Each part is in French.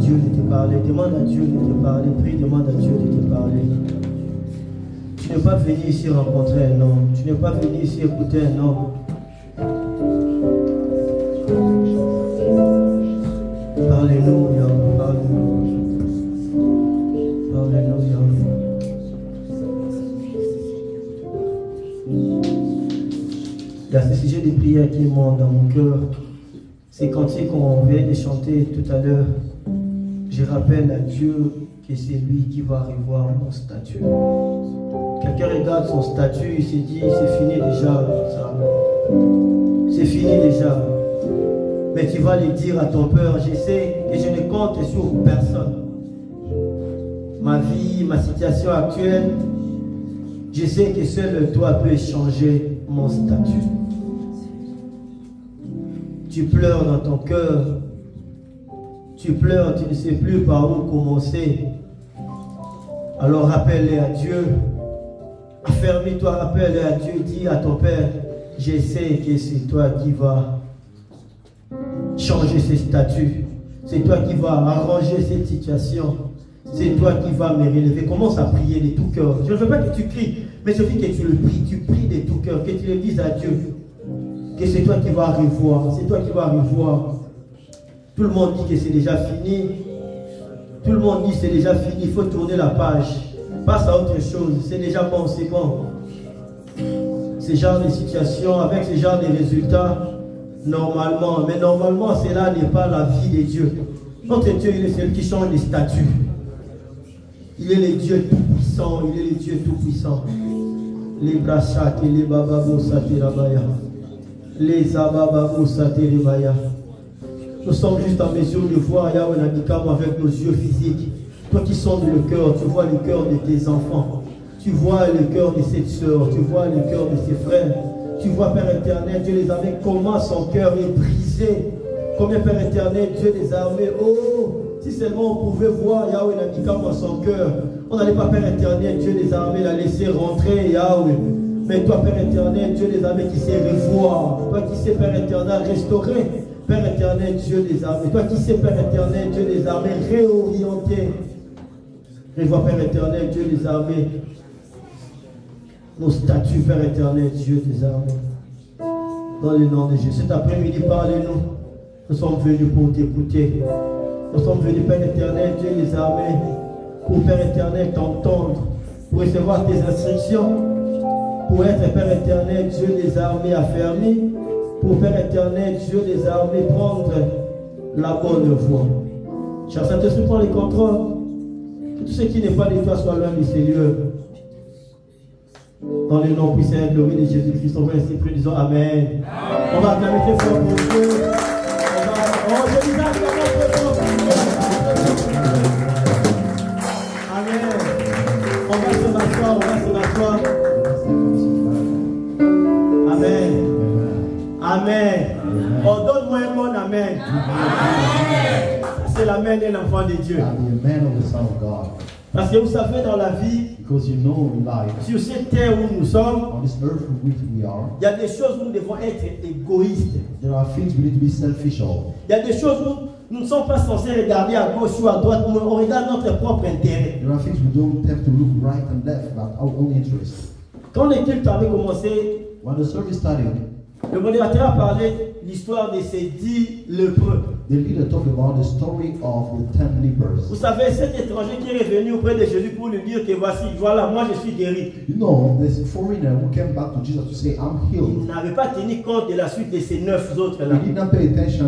Dieu de te parler. Demande à Dieu de te parler. Prie, demande à Dieu de te parler. Tu n'es pas venu ici rencontrer un homme. Tu n'es pas venu ici écouter un homme. Parlez-nous, Yahweh. Parlez-nous. Parlez-nous, Yahweh. Il y a ce sujet de prière qui monte dans mon cœur. Ces cantiques qu'on vient de chanter tout à l'heure, je rappelle à Dieu que c'est lui qui va revoir mon statut. Quelqu'un regarde son statut, il se dit, c'est fini déjà, ça. C'est fini déjà. Mais tu vas le dire à ton père, je sais que je ne compte sur personne. Ma vie, ma situation actuelle, je sais que seul toi peux changer mon statut. Tu pleures dans ton cœur. Tu pleures, tu ne sais plus par où commencer. Alors rappelle-le à Dieu. Affermis-toi, rappelle-le à Dieu. Dis à ton Père, je sais que c'est toi qui vas changer ce statut. C'est toi qui vas arranger cette situation. C'est toi qui vas me relever. Commence à prier de tout cœur. Je ne veux pas que tu cries, mais je veux que tu le pries. Tu pries de tout cœur, que tu le dises à Dieu. Que c'est toi qui vas revoir. C'est toi qui vas revoir. Tout le monde dit que c'est déjà fini. Tout le monde dit que c'est déjà fini. Il faut tourner la page. Passe à autre chose. C'est déjà bon, c'est bon. Ce genre de situation, avec ce genre de résultats, normalement. Mais normalement, cela n'est pas la vie de Dieu. Notre Dieu, il est celui qui change les statuts. Il est le Dieu tout-puissant. Il est le Dieu tout-puissant. Les brachats et les bababos satirabaya. Les abababos satirabaya. Nous sommes juste en mesure de voir Yahweh Nabikam avec nos yeux physiques. Toi qui sondes le cœur, tu vois le cœur de tes enfants. Tu vois le cœur de cette soeur. Tu vois le cœur de ses frères. Tu vois, Père éternel, Dieu les armées, comment son cœur est brisé. Combien, Père éternel, Dieu les armées. Oh, si seulement on pouvait voir Yahweh Nabikam dans son cœur. On n'allait pas, Père éternel, Dieu les armées, la laisser rentrer, Yahweh. Mais toi, Père éternel, Dieu les armées qui sait revoir. Toi qui sais, Père éternel, restaurer. Père éternel, Dieu des armées. Toi qui sais, Père éternel, Dieu des armées, réorienter. Revois, Père éternel, Dieu des armées. Nos statuts, Père éternel, Dieu des armées. Dans le nom de Jésus. Cet après-midi, parlez-nous. Nous sommes venus pour t'écouter. Nous sommes venus, Père éternel, Dieu des armées, pour, Père éternel, t'entendre, pour recevoir tes instructions, pour être, Père éternel, Dieu des armées affermi. Pour, Père éternel, Dieu des armées, prendre la bonne voie. Cher Saint-Esprit, prends le contrôle. Que tout ce qui n'est pas de toi soit loin de ces lieux. Dans le nom puissant et glorieux de Jésus-Christ, on va ainsi prier, disons Amen. On va acclamer très fort pour Dieu. Amen. On va se rasseoir, on va se rasseoir. Amen. Amen. Oh, donne-moi un bon amen. Amen. C'est l'amen d'un enfant de Dieu. Parce que vous savez, dans la vie, sur cette terre où nous sommes, il y a des choses où nous devons être égoïstes. Il y a des choses où nous ne sommes pas censés regarder à gauche ou à droite, mais on regarde notre propre intérêt. Quand le culte avait commencé, le modérateur a parlé de l'histoire de ces 10 lépreux. The leader talked about the story of the 10 lepers. Vous savez, cet étranger qui est revenu auprès de Jésus pour lui dire que voici, voilà, moi je suis guéri. You know, this foreigner who came back to Jesus to say, I'm healed. Il n'avait pas tenu compte de la suite de ces 9 autres là. He did not pay attention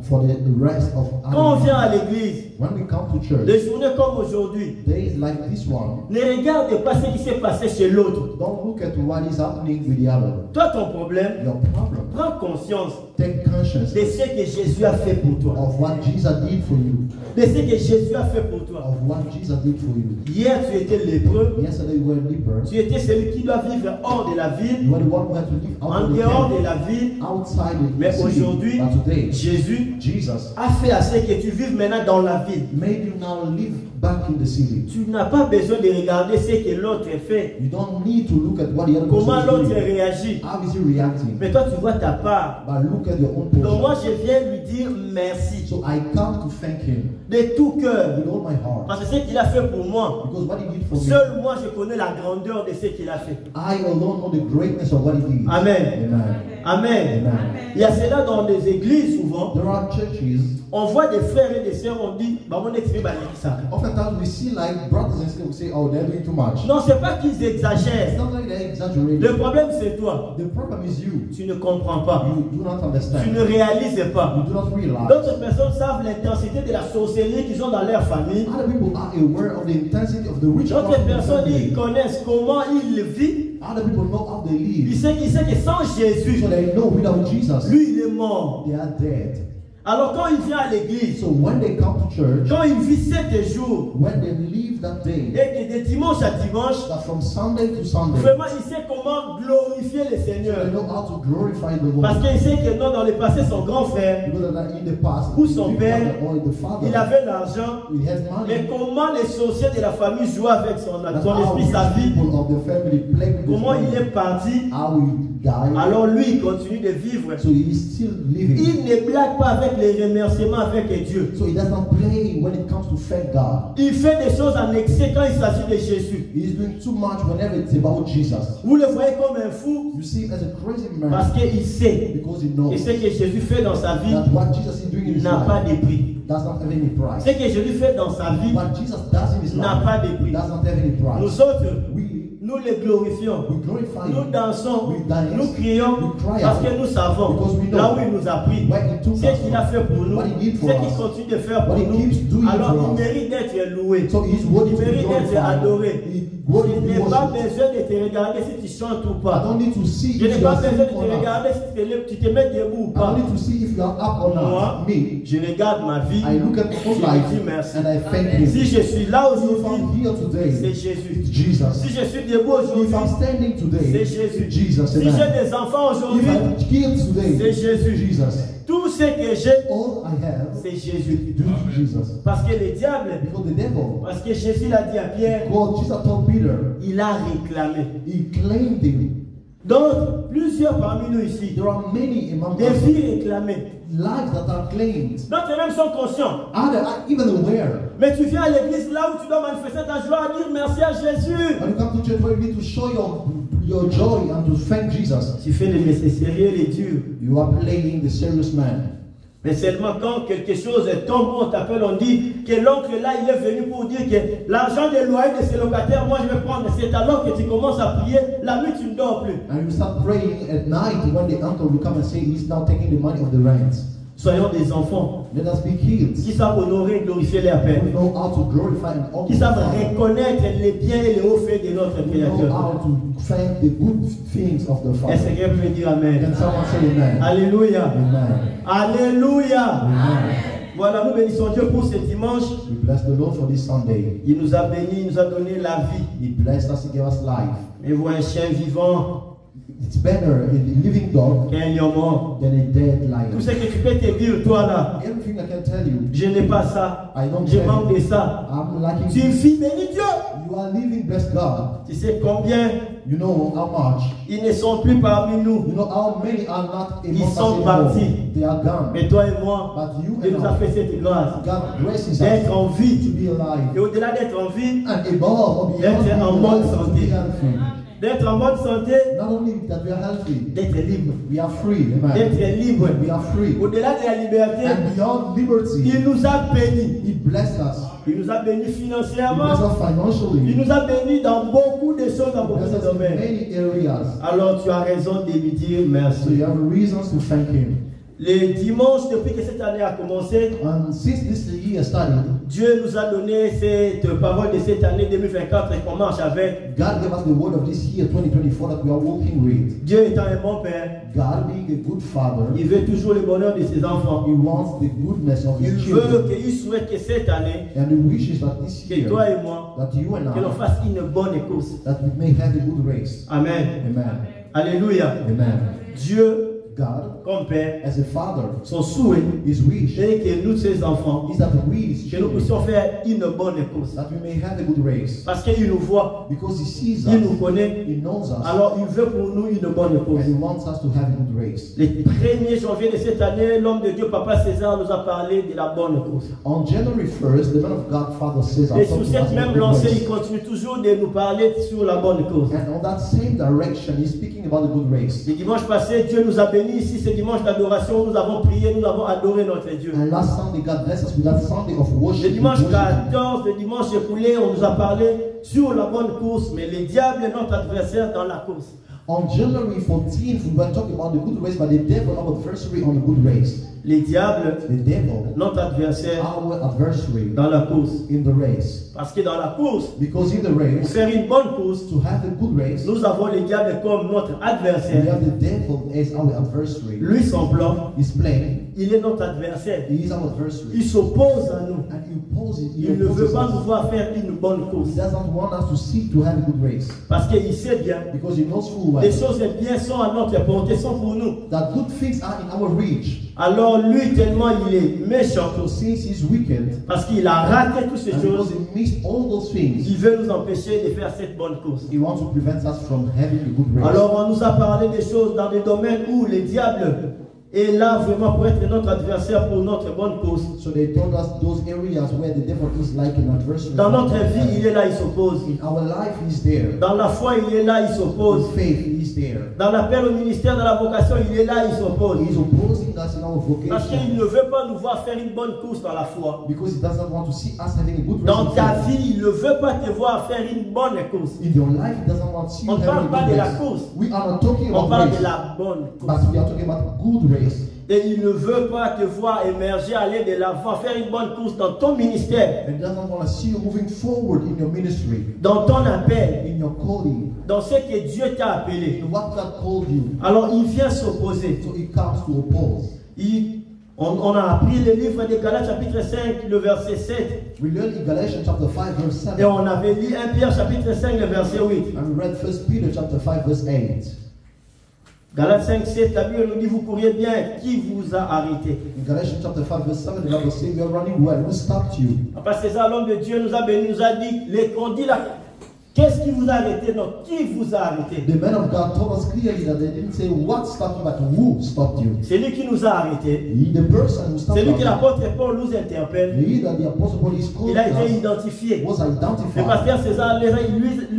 for the rest of Quand on vient à l'église, when we come to church, des journées comme aujourd'hui, days like this one, ne regarde pas ce qui s'est passé chez l'autre. don't look at what is happening with the other. Toi, ton problème, Your problem, prends conscience take conscience de ce que Jésus a fait pour toi. of what Jesus did for you. De ce que Jésus a fait pour toi. Of what Jesus did for you. Hier, tu étais lépreux. Yesterday you were a leper. Tu étais celui qui doit vivre hors de la ville, You were the one who had to live out en of the dehors camp, de la ville. outside the Mais city. aujourd'hui, But today, Jésus Jesus a fait assez que tu vives maintenant dans la ville. made you now live back in the city. Tu n'as pas besoin de regarder ce que l'autre fait. You don't need to look at what the other Comment person l'autre is doing. réagit. How is he reacting? Mais toi, tu vois ta part. But look look at your own Donc moi, portion. je viens lui dire merci So I come to thank him de tout cœur. with all my heart. Parce que ce qu'il a fait pour moi, Because what he did for me, seul moi, je connais la grandeur de ce qu'il a fait. I alone know the greatness of what he did. Amen. Amen. Amen. Amen. Il y a cela dans les églises souvent. There are churches, On voit des frères et des sœurs, on dit, bah, on est tiré, bah, ça. oftentimes we see like brothers and sisters who say, oh, they're doing too much. Non, c'est pas qu'ils It's exagèrent. not like they're exaggerating. Le problème, c'est toi. The problem is you. Tu ne comprends pas. You do not Tu understand. ne réalises pas. You do not realize. D'autres personnes savent l'intensité de la sorcellerie qu'ils ont dans leur famille. Other people are aware of the intensity of the witchcraft D'autres in the personnes, ils family. connaissent comment ils vivent. Other people know how they Ils live. savent que sans Jésus, So they know without Jesus, lui, il est mort. they are dead. Alors quand il vient à l'église, So when they come to church, quand il vit 7 jours, when they leave that day, et que de dimanche à dimanche, that from Sunday to Sunday, vraiment, il sait comment glorifier le they Seigneur. know how to glorify the Parce Lord. qu'il sait que non, dans le passé, son grand frère, Because in the past, Ou son the père, father or the father, il avait l'argent, he had mais money. comment les sorciers de la famille jouent avec son That's esprit, how sa vie, people of the family play with comment his il money. est parti, How he died. alors lui, il continue de vivre. So he is still living. Il ne blague pas avec les remerciements avec Dieu. So he does not play when it comes to thank God. Il fait des choses en excès quand il s'agit de Jésus. He is doing too much whenever it's about Jesus. Vous le voyez comme un fou You see him as a crazy parce man qu'il sait. because he knows Et ce que Jésus fait dans sa vie that what Jesus is doing in his n'a pas life de prix. does not have any price. Ce que Jésus fait dans sa vie What Jesus does in his n'a life pas de prix. does not have any price. Nous autres, We nous les glorifions. glorify Nous him. dansons, We dance, nous crions we cry parce out, que nous savons because we know là où il nous a pris, where he took ce us qu'il a from, fait pour nous, what he did ce for qu'il us, continue de faire pour what he nous. keeps doing Alors for il us. mérite d'être loué. So he is worthy Il to be mérite d'être glorified. adoré. He Je worthy to be n'ai pas worshipped. besoin de te regarder si tu chantes ou I pas. don't need to see Je if n'ai you pas are besoin de singing te or not. regarder si tu te mets debout ou I pas. don't need to see if you are up or Moi, not. Me, je regarde ma vie. I look at my own Je life dis merci. and I thank him. Si je suis là If I'm aujourd'hui, here c'est today, it's Jésus. Jesus. Si je suis debout If aujourd'hui, I'm standing c'est today, Jésus. Jesus. Si j'ai Amen. des enfants If aujourd'hui, I'm kids c'est today, Jésus. Jesus. Tout ce que j'ai, All I have c'est Jésus. due to Jesus. Parce que le diable, Because the devil, parce que Jésus l'a dit à Pierre, God, Jesus told Peter, il a réclamé. he claimed him. Donc, plusieurs parmi nous ici, There are many among des us, vies réclamées. lives that are claimed. D'autres même sont conscients. Others are even aware. Mais tu viens à l'église là où tu dois manifester ta joie à dire merci à Jésus. When you come to church, where you need to show your joy and to thank Jesus, Tu fais le sérieux, les durs. you are playing the serious man. Mais seulement quand quelque chose tombe, on t'appelle, on dit que l'oncle là, il est venu pour dire que l'argent des loyers de ses locataires, moi je vais prendre. C'est alors que tu commences à prier, la nuit tu ne dors plus. And you start praying at night when the uncle will come and say he's now taking the money of the rent. Soyons des enfants Let us be kids qui savent honorer et glorifier leur Père. who know how to glorify and honor Qui the savent Father. reconnaître les biens et les hauts faits de notre Who know Créateur. how to thank the good things of the Est-ce Father. que quelqu'un peut dire Amen? Can someone say amen? Alléluia. Amen. Alléluia. Amen. Voilà, nous bénissons Dieu pour ce dimanche. We bless the Lord for this Sunday. Il nous a bénis, il nous a donné la vie. He blessed us, He gave us life. Et vous, un chien vivant It's better a living dog qu'un lion mort. than a dead Tout lion. ce que tu peux te dire, toi là, Everything I can tell you, je n'ai pas ça. I don't Je have. manque de ça. I'm lacking. Tu vis, bénis Dieu. You are living, bless God. Tu sais combien You know how much. ils ne sont plus parmi nous. You know how many are not Ils among us sont anymore. partis. They are gone. Mais toi et moi, But you Dieu and nous a I, fait cette grâce God graces d'être us en vie. to be alive. Et au-delà d'être en vie, And above or beyond, D'être being en alive, bonne to santé. be healthy. d'être en bonne santé, Not only that we are healthy, d'être libre. we are free. Amen. D'être libre. We are free. Au-delà de la liberté, And beyond liberty, il nous a bénis. He blessed us. Il nous a bénis He financièrement. blessed us financially. Il nous a bénis dans beaucoup de choses, dans He beaucoup blessed de us in domaines. many areas. Alors tu as raison de lui dire So merci. you have reasons to thank Him. Les dimanches, depuis que cette année a commencé, And since this year started, Dieu nous a donné cette parole de cette année 2024 et qu'on marche avec. God gave us the word of this year 2024 that we are walking with. Dieu étant un bon Père, God being a good father, il veut toujours le bonheur de ses enfants. He wants the goodness of Il His veut, children. qu'il souhaite que cette année, And He wishes that this que year, toi et moi, that you and que l'on I, fasse une bonne course. that we may have a good race. Amen. Amen. Alléluia. Amen. Dieu God, comme père, as a father, son souhait his wish est que nous, ses enfants, is that we, his que nous children, puissions faire une bonne course. that we may have a good race. Parce qu'il nous voit, Because he sees il nous us, connaît, he knows us, alors il veut pour nous une bonne course. and he wants us to have a good race. Le 1er janvier de cette année, l'homme de Dieu, Papa César, nous a parlé de la bonne course. On January 1st, the man of God, Father César, Et talked sur to us cette même about lancée, good il race. continue toujours de nous parler sur la bonne course. And on that same direction, he's speaking about the good race. Le dimanche passé, Dieu nous a bénis ici, ce dimanche d'adoration, nous avons prié, nous avons adoré notre Dieu. And last Sunday, God blessed us with that Sunday of worship. Le dimanche We worshiped Him. 14, le dimanche écoulé, on nous a parlé sur la bonne course, mais le diable est notre adversaire dans la course. On January 14th, we were talking about the good race, but the devil, our adversary on the good race. Le diable, The devil, notre adversaire our adversary dans la course. in the race. Parce que dans la course, Because in the pour race, faire une bonne course, to have a good race, nous avons le diable comme notre we adversaire. have the devil as our adversary. Lui, son plan, He's playing, il est notre adversaire. he is our Il adversary. s'oppose à nous. And he opposes, he Il ne veut opposes pas nous us. voir faire une bonne He course. doesn't want us to seek to have a good race. Parce qu'il sait bien, Because he knows full well les choses bien sont à notre portée, sont pour nous. that good things are in our reach. Alors lui, tellement il est méchant, So since he's wicked, parce qu'il a raté toutes ces and because choses, he missed all those things, il veut nous empêcher de faire cette bonne course. he wants to prevent us from having a good race. Alors on nous a parlé des choses dans des domaines où le diable est là vraiment pour être notre adversaire pour notre bonne course. So they told us those areas where the devil is like an adversary. Dans notre vie, il est là, il s'oppose. In our life, he's there. Dans la foi, il est là, il s'oppose. In faith, he's there. Dans l'appel au ministère, dans la vocation, il est là, il s'oppose. He's opposing us in our Parce qu'il vocation ne veut pas nous voir faire une bonne course dans la foi. because he doesn't want to see us having a good race. Dans in ta faith. vie, il ne veut pas te voir faire une bonne course. In your life, he doesn't want to see you On ne having parle pas a de good la race. course. We are not talking On about parle race, de la bonne but course. we are talking about good race. Et il ne veut pas te voir émerger, aller de l'avant, faire une bonne course dans ton ministère, And he doesn't want to see you moving forward in your ministry, dans ton appel, in your calling, dans ce que Dieu t'a appelé. in what God called you. Alors il vient s'opposer. So he comes to oppose. On a appris le livre de Galates chapitre 5, le verset 7. We learned in Galatians chapter 5 verse 7. Et on avait lu 1 Pierre chapitre 5, le verset 8. And we read 1 Peter chapter 5 verse 8. Galates 5, 7, la Bible nous dit, vous courriez bien, qui vous a arrêté? In Galatians chapter 5 verse 7, the Bible says, "We are running well. Who stopped you?" Papa César, l'homme de Dieu, nous a béni, nous a dit, on dit là, qu'est-ce qui vous a arrêté? Non, qui vous a arrêté? The man of God told us clearly that they didn't say what stopped you, but who stopped you. C'est lui qui nous a arrêtés. He, the person who stopped C'est lui que us, l'apôtre Paul nous interpelle. he that the apostle Paul is called Il a été us, identifié. was Le identified. pasteur César lui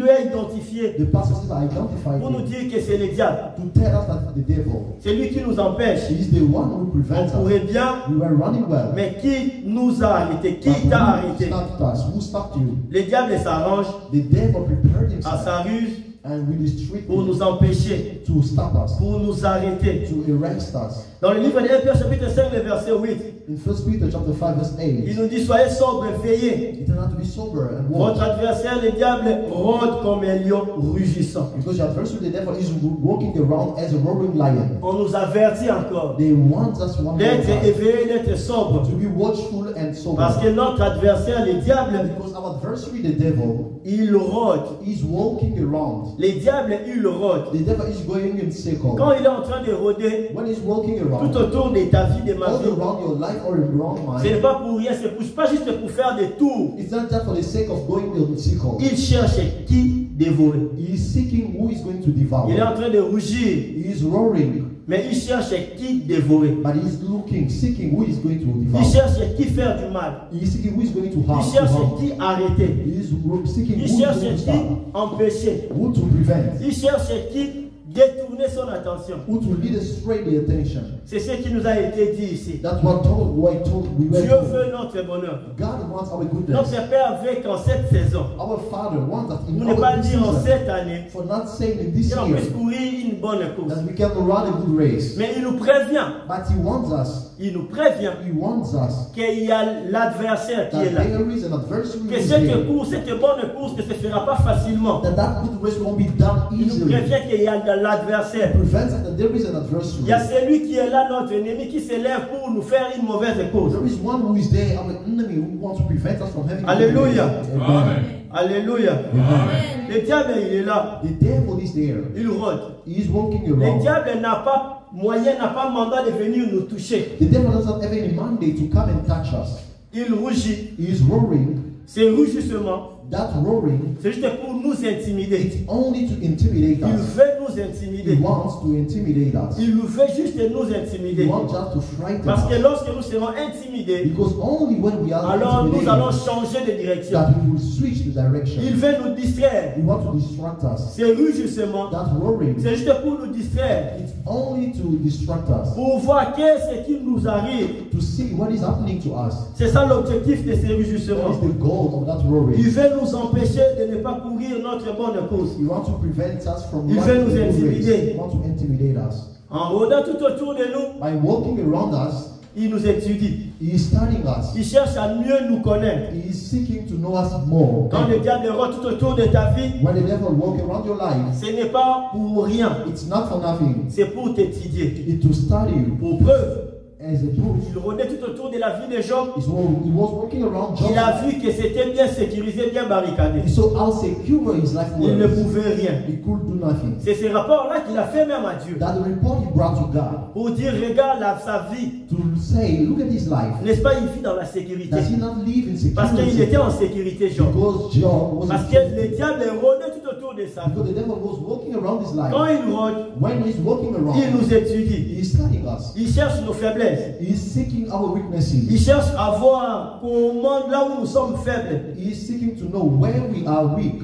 a identifié The pastor says identified pour nous him dire que c'est le diable. to tell us that the devil C'est lui qui nous empêche. is the one who On prevents pourrait us. bien, We were running well. mais qui nous a arrêtés? Qui But t'a who arrêté? stopped us? Who stopped you? Le diable s'arrange The devil prepared à himself sa ruse and with his trick pour nous empêcher, to stop us, pour nous arrêter. to arrest us. Dans le livre de 1 Pierre chapitre 5, le verset 8, In 1 Peter chapter 5 verse 8, il nous dit, soyez sobres, veillez. you turn out to be sober and Votre watch, adversaire, le diable, rôde comme un lion rugissant. because your adversary, the devil, is walking around as a roaring lion. On nous avertit encore They want us one more d'être time éveillés, d'être sobres. to be watchful and sober. Parce que notre adversaire, le diable, Because our adversary, the devil, il rôde. is walking around. Le diable, il rôde. The devil is going in circle. Quand il est en train de rôder When he's walking tout around, autour de ta vie, de ma all vie, around your life or around ce n'est mine, pas pour rien, c'est pas juste pour faire des tours. it's not just for the sake of going in circle. Il cherche qui dévorer. He is seeking who is going to devour. Il est en train de rougir, He is roaring, mais il cherche qui dévorer. but he is looking, seeking who is going to Il devour. cherche qui faire du mal. He is seeking who is going to harm. Il cherche to harm. qui arrêter. He is seeking Il who is cherche going to qui stop, empêcher. who to prevent, Il cherche qui détourner son attention. who to lead astray the attention. C'est ce qui nous a été dit ici. That's what we were Dieu told. veut notre bonheur. God wants our goodness. Notre Père veut qu'en cette saison, Our Father wants us in pour ne pas our dire en season, cette année, for not saying in this qu'on year puisse courir une bonne course. that we can run a good race. Mais il nous prévient, But He wants us. il nous prévient He wants us. qu'il y a l'adversaire qui That est là. there is an adversary Que who is cette there. course, cette bonne course ne se fera pas facilement. That good race won't be done Il nous easily. prévient qu'il y a de l'adversaire. Prevents that there is an adversary. Il y a celui qui est là, notre ennemi, qui s'élève pour nous faire une mauvaise course. There is one who is there, our enemy, who wants to prevent us from having a good Alléluia. race. Amen. Alléluia. Amen. Le diable, il est là. The devil is there. Il rôde. He is walking Le around. diable n'a pas moyen, n'a pas mandat de venir nous toucher. The devil doesn't have any mandate to come and touch us. Il rougit. He is roaring. C'est rugissement. That roaring, C'est juste pour nous intimider. it's only to intimidate Il us. veut nous He intimider. wants to intimidate us. Il nous veut juste nous He intimider. wants just to frighten Parce que us. lorsque nous serons intimidés, Because only when we are alors nous allons intimidated changer de direction. that we will switch the Il direction. veut nous distraire. He wants to distract us. C'est rugissement. That roaring, C'est juste pour nous distraire. it's only to distract us. Pour voir qu'est-ce qui nous arrive. To see what is happening to us. C'est ça l'objectif de ces That rugissements. is the goal of that roaring. Il veut nous empêcher de ne pas courir notre bonne course. He wants to prevent us from Il running veut nous the good race. intimider. He wants to intimidate us. En rôdant tout autour de nous, By walking around us, il nous étudie. he is studying us. Il cherche à mieux nous connaître. He is seeking to know us more. Quand le diable rôde tout autour de ta vie, When the devil walk around your life, ce n'est pas pour rien. it's not for nothing. C'est pour t'étudier. It's to study you. Pour preuve, As a proof, il rôdait tout autour de la vie de Job. he was walking around Job. Il a vu que c'était bien sécurisé, bien barricadé. He saw how secure his life Il ne was. pouvait rien. He could do nothing. C'est ces rapports-là qu'il a fait même à Dieu. That the report he brought to God Pour dire, regarde sa vie. to say, look at his life. N'est-ce pas, il vit dans la sécurité. Does he not live in Parce qu'il security? était en sécurité, Job. Because Job was Parce que le diable rôdait tout autour de sa vie. because the devil was walking around his life. Quand il rôde, When he's walking il around, nous étudie. he is studying us. Il cherche nos faiblesses. He is seeking our Il weaknesses. cherche à voir comment, là où nous sommes faibles. He is seeking to know where we are weak.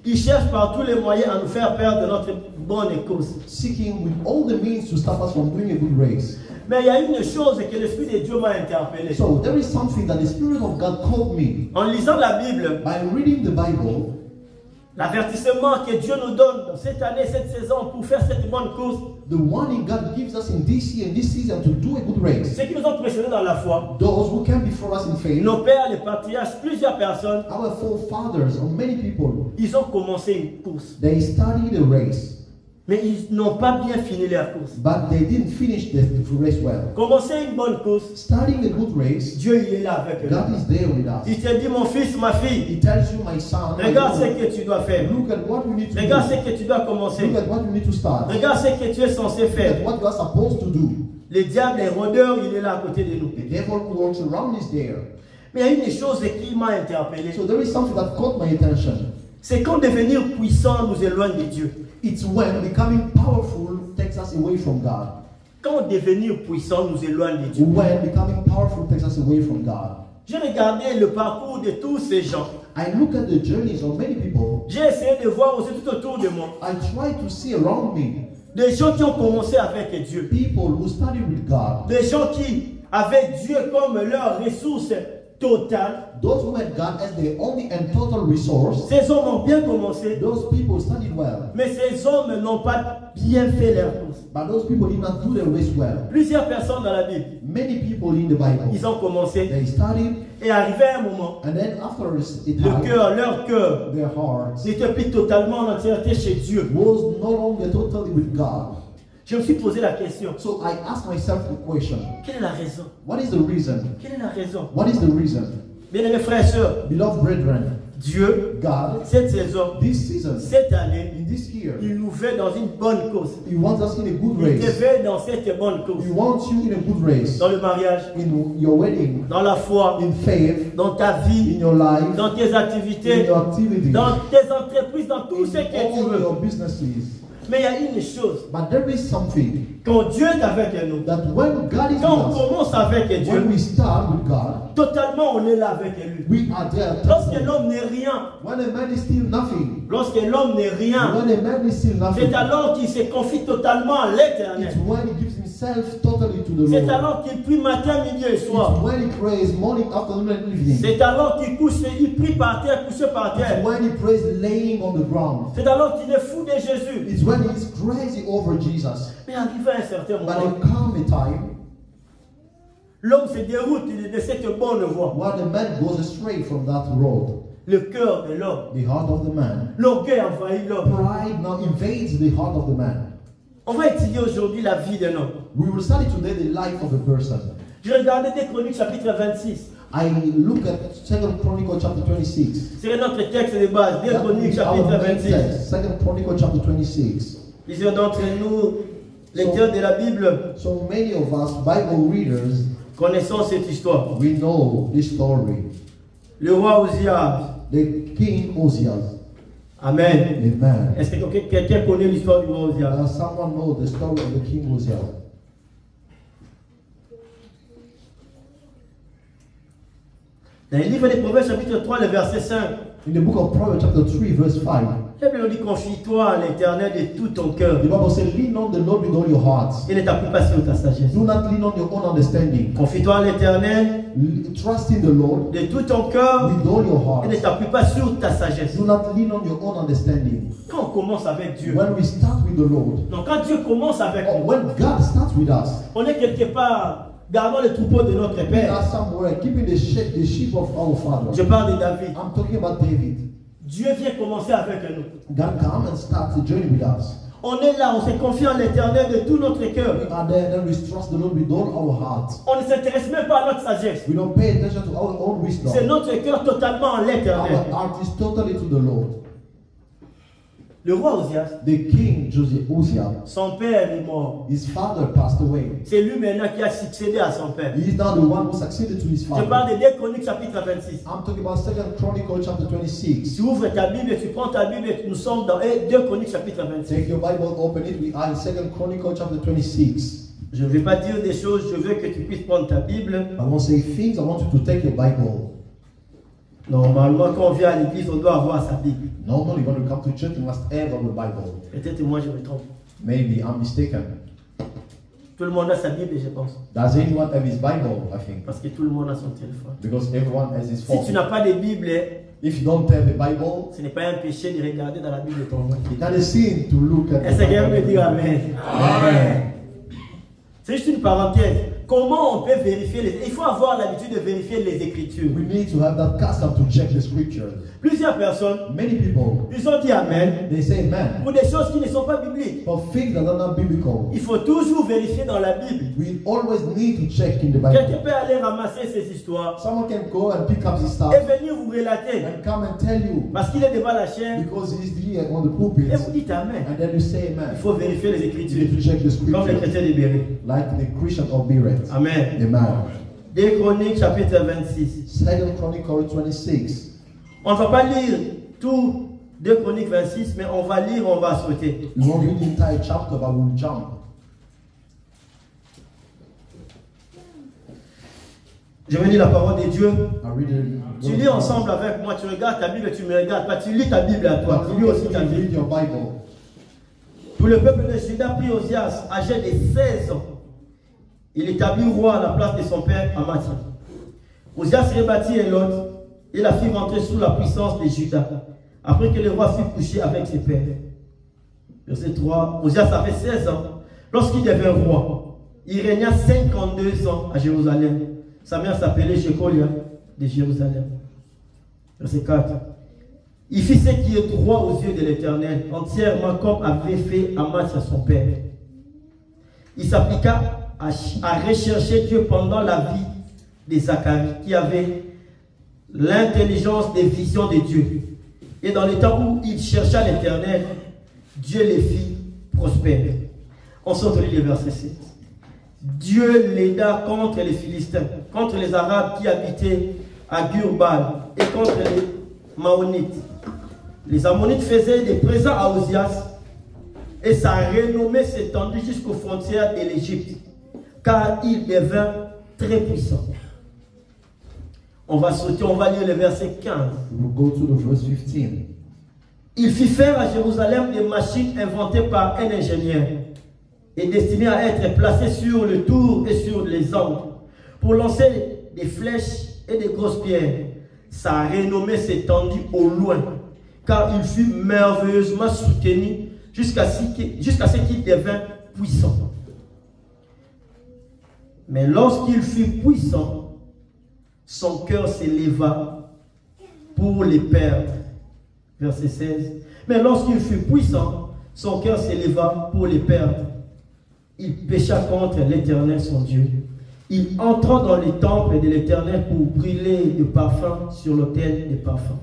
Il cherche par tous les moyens à nous faire perdre notre bonne course. Seeking with all the means to stop us from doing a good race. Mais il y a une chose que l'Esprit de Dieu m'a interpellé. So there is something that the Spirit of God called me. En lisant la Bible, By reading the Bible, l'avertissement que Dieu nous donne dans cette année, cette saison pour faire cette bonne course, the warning God gives us in this year, in this season, to do a good race. ceux qui nous ont précédés dans la foi, Those who came before us in faith, nos pères, les patriarches, plusieurs personnes, our forefathers, or many people, ils ont commencé une course. they studied the race, Mais ils n'ont pas bien fini leur course. but they didn't finish the race well. Commencer une bonne course, Studying a good race, Dieu il est là avec eux. God is there with us. Il te dit, mon fils, ma fille, He tells you, my son, my regarde ce daughter, que tu dois faire. look at what you need to Regarde ce do. que tu dois commencer. Look at what you need to start. Regarde ce que tu es censé Look faire. at what you are supposed to do. Le diable est rôdeur, il est là à côté de nous. The devil who walks around is there. Mais il y a une chose qui m'a interpellé. So there is something that caught my attention. C'est quand devenir puissant nous éloigne de Dieu. It's when becoming powerful takes us away from God. Quand devenir puissant nous éloigne de Dieu. When becoming powerful takes us away from God. J'ai regardé le parcours de tous ces gens. I look at the journeys of many people. J'ai essayé de voir aussi tout autour de moi. I try to see around me Des gens qui ont commencé avec Dieu. people who study with God. Des gens qui avaient Dieu comme leur ressource totale. Those who had God as their only and total resource. Ces hommes ont bien commencé. Those people studied well. Mais ces hommes n'ont pas bien fait leur course. But those people did not do their race well. Plusieurs personnes dans la Bible, Many people in the Bible, ils ont commencé. they studied, Et arrivé à un moment, and then after a le time, cœur, leur cœur, their hearts n'était plus totalement en entièreté chez Dieu. was no longer totally with God. Je me suis posé la question. So I asked myself the question, Quelle est la raison? what is the reason? Quelle est la raison? What is the reason? Bien-aimés frères et sœurs, Beloved brethren, Dieu, God, cette saison, this season, cette année, in this year, il nous veut dans une bonne course. He wants us in a good Il te race. veut dans cette bonne course. He wants you in a good race. Dans le mariage, In your wedding, dans la foi, in faith, dans ta in vie, your life, dans tes in activités, your activities, dans tes entreprises, dans tout ce in que tu all veux. your businesses. Mais il y a une chose. But there is something Quand Dieu est avec nous, that when God is quand on with us, commence avec when Dieu, we start with God, totalement on est là avec lui. we are there. Lorsque l'homme n'est rien, When a man is still nothing, lorsque l'homme n'est rien, when a man is still nothing, c'est alors qu'il se confie totalement à it's l'éternel. when he gives himself totally to the C'est Lord. alors qu'il prie matin, midi et It's soir. when he prays morning, afternoon, and evening. C'est alors qu'il couche, il prie par terre, couché par It's terre. when he prays laying on the ground. C'est alors qu'il est fou de Jésus. It's when he is crazy over Jesus. Mais arrivé à un certain But moment, there come a time l'homme se déroute de cette bonne voie. when the man goes astray from that road. Le cœur de l'homme, The heart of the man. l'orgueil envahit l'homme. Pride now invades the heart of the man. On va étudier aujourd'hui la vie d'un homme. We will study today the life of a person. Je regardais des Chroniques chapitre 26. I look at 2 Chronicles chapter 26. C'est notre texte de base, des That Chroniques is our chapitre main 26. text, 2 Chronicles chapter 26. Plusieurs d'entre nous lecteurs de la Bible, So many of us, Bible readers, connaissons cette histoire. we know this story. Le roi Ozias. The King Ozias. Amen. Amen. Est-ce que quelqu'un connaît l'histoire du roi Ozias? Does someone know the story of the King Ozias? Dans le livre des Proverbes, chapitre 3, le verset 5, In the book of Proverbs, chapter 3, verse 5, la Bible dit confie-toi à l'Éternel de tout ton cœur. the Bible says, lean on the Lord with all your heart. Il ne t'appuie pas sur ta sagesse. Do not lean on your own understanding. Confie-toi à l'Éternel Trust in the Lord de tout ton cœur with all your heart. et ne t'appuie pas sur ta sagesse. Do not lean on your own understanding. Quand on commence avec Dieu, When we start with the Lord, donc quand Dieu commence avec or nous, when God starts with us, on est quelque part gardant le troupeau de notre we Père. are somewhere keeping the sheep of our Father. Je parle de David. I'm talking about David. Dieu vient commencer avec nous. God come and start the journey with us. On est là, on se confie en l'Éternel de tout notre cœur. We are there, then we trust the Lord with all our heart. On ne s'intéresse même pas à notre sagesse. We don't pay attention to our own wisdom. C'est notre cœur totalement en l'Éternel. Our heart is totally to the Lord. Le roi Ozias, The king Uzziah, son père est mort. his father passed away. C'est lui maintenant qui a succédé à son père. He is now the one who succeeded to his Je father. parle de 2 Chroniques chapitre 26. I'm talking about 2 Chronicles chapter 26. Tu ouvres ta Bible et tu prends ta Bible et nous sommes dans 2 Chroniques chapitre 26. Take your Bible, open it. We are in 2 Chronicles chapter 26. Je ne vais pas dire des choses, je veux que tu puisses prendre ta Bible. I won't say things, I want you to take your Bible. Normalement, quand on vient à l'église, on doit avoir sa Bible. Normally, when we come to church, we must have our Bible. Peut-être moi je me trompe. Maybe I'm mistaken. Tout le monde a sa Bible, je pense. Does anyone have his Bible? I think. Parce que tout le monde a son téléphone. Because everyone has his Si phone. tu n'as pas de Bible, If you don't have a Bible, ce n'est pas un péché de regarder dans la Bible de ton voisin. it's not a sin to look at Est-ce que quelqu'un peut dire Amen? Amen. C'est juste une parenthèse. Comment on peut vérifier Il faut avoir l'habitude de vérifier les Écritures. We need to have that custom to check the scriptures. Plusieurs personnes, Many people, ils ont dit Amen they say amen pour des choses qui ne sont pas bibliques. for things that are not biblical. Il faut toujours vérifier dans la Bible. We always need to check in the Quelqu'un Bible. peut aller ramasser ces histoires Someone can go and pick up his stuff et venir vous relater. and come and tell you Parce qu'il est devant la chaîne because he's here on the pulpit, et vous dites Amen. and then you say Il amen. faut vérifier les You Écritures. need to check the Comme les scriptures chrétiens libérés. like the Christian of Beirut. Amen. Amen. 2 Chroniques chapitre 26. 2 Chronicles 26. On ne va pas lire tout 2 Chroniques 26, mais on va lire, on va sauter. We won't read the entire chapter, but we'll jump. Je vais lire la parole de Dieu. I read it. Tu lis ensemble avec moi, tu regardes ta Bible et tu me regardes pas. Tu lis ta Bible à toi, tu lis aussi ta Read Bible. your Bible. Tout le peuple de Juda prit Ozias, âgé de 16 ans. Il établit roi à la place de son père Amathia. Ozias rebâtit Elot et la fit rentrer sous la puissance de Juda, après que le roi fut couché avec ses pères. Verset 3. Ozias avait 16 ans lorsqu'il devint roi. Il régna 52 ans à Jérusalem. Sa mère s'appelait Jécolia de Jérusalem. Verset 4. Il fit ce qui est droit aux yeux de l'Éternel, entièrement comme avait fait Amathia son père. Il s'appliqua à rechercher Dieu pendant la vie de Zacharie, qui avait l'intelligence des visions de Dieu. Et dans le temps où il chercha l'Éternel, Dieu les fit prospérer. On sort le verset 7. Dieu l'aida contre les Philistins, contre les Arabes qui habitaient à Gurbal et contre les Maonites. Les Ammonites faisaient des présents à Ozias et sa renommée s'étendit jusqu'aux frontières de l'Égypte, car il devint très puissant. On va sauter, on va lire le verset 15. We'll go to the verse 15. Il fit faire à Jérusalem des machines inventées par un ingénieur et destinées à être placées sur le tour et sur les angles pour lancer des flèches et des grosses pierres. Sa renommée s'étendit au loin, car il fut merveilleusement soutenu jusqu'à ce qu'il devint puissant. Mais lorsqu'il fut puissant, son cœur s'éleva pour les perdre. Verset 16. Mais lorsqu'il fut puissant, son cœur s'éleva pour les perdre. Il pécha contre l'Éternel son Dieu. Il entra dans les temples de l'Éternel pour brûler de parfums sur l'autel des parfums.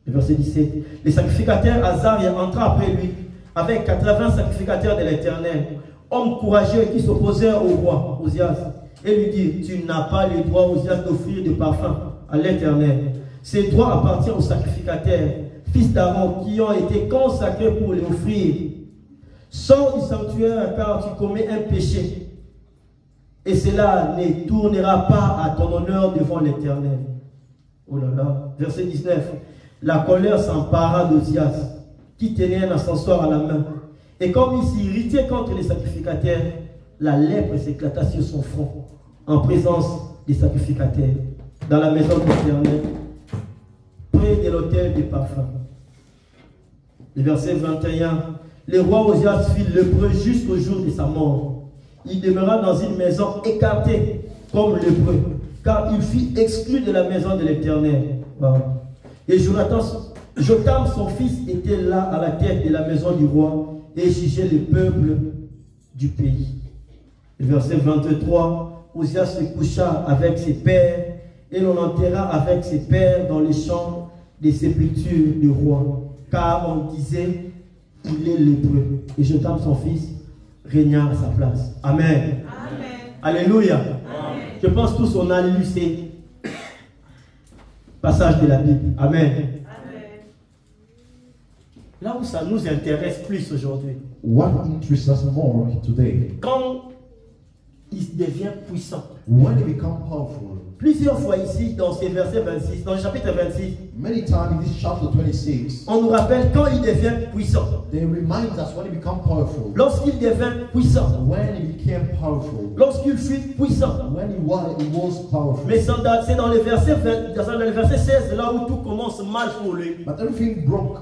Le verset 17. Le sacrificateur Azaria entra après lui avec 80 sacrificateurs de l'Éternel, hommes courageux qui s'opposèrent au roi, Ozias, et lui dit, tu n'as pas le droit, Ozias, d'offrir de parfum à l'Éternel. Ces droits appartiennent aux sacrificateurs, fils d'Aaron, qui ont été consacrés pour les offrir. Sors du sanctuaire, car tu commets un péché, et cela ne tournera pas à ton honneur devant l'Éternel. Oh là là. Verset 19. La colère s'empara d'Ozias, qui tenait un encensoir à la main. Et comme il s'irritait contre les sacrificateurs, la lèpre s'éclata sur son front, en présence des sacrificateurs, dans la maison de l'Éternel, près de l'autel des parfums. Le verset 21. Le roi Ozias fut lépreux jusqu'au jour de sa mort. Il demeura dans une maison écartée comme lépreux, car il fut exclu de la maison de l'Éternel. Et Jotam, son fils, était là à la tête de la maison du roi et jugeait le peuple du pays. Le verset 23, Ozias se coucha avec ses pères et l'on l'enterra avec ses pères dans les chambres des sépultures du roi, car on disait, il est lépreux. Et Jotam, son fils, régna à sa place. Amen. Amen. Alléluia. Amen. Je pense tous on a lu ces passages de la Bible. Amen. Amen. Là où ça nous intéresse plus aujourd'hui, What interests us more today? quand il devient puissant. When they become powerful. Plusieurs fois ici, dans ces versets 26, dans le chapitre 26, Many times in this chapter 26, on nous rappelle quand il devient puissant. they remind us when he became powerful. Lorsqu'il devient puissant. When he became powerful. Lorsqu'il fut puissant. When he was powerful. Mais c'est dans le verset 16 là où tout commence mal pour lui. But everything broke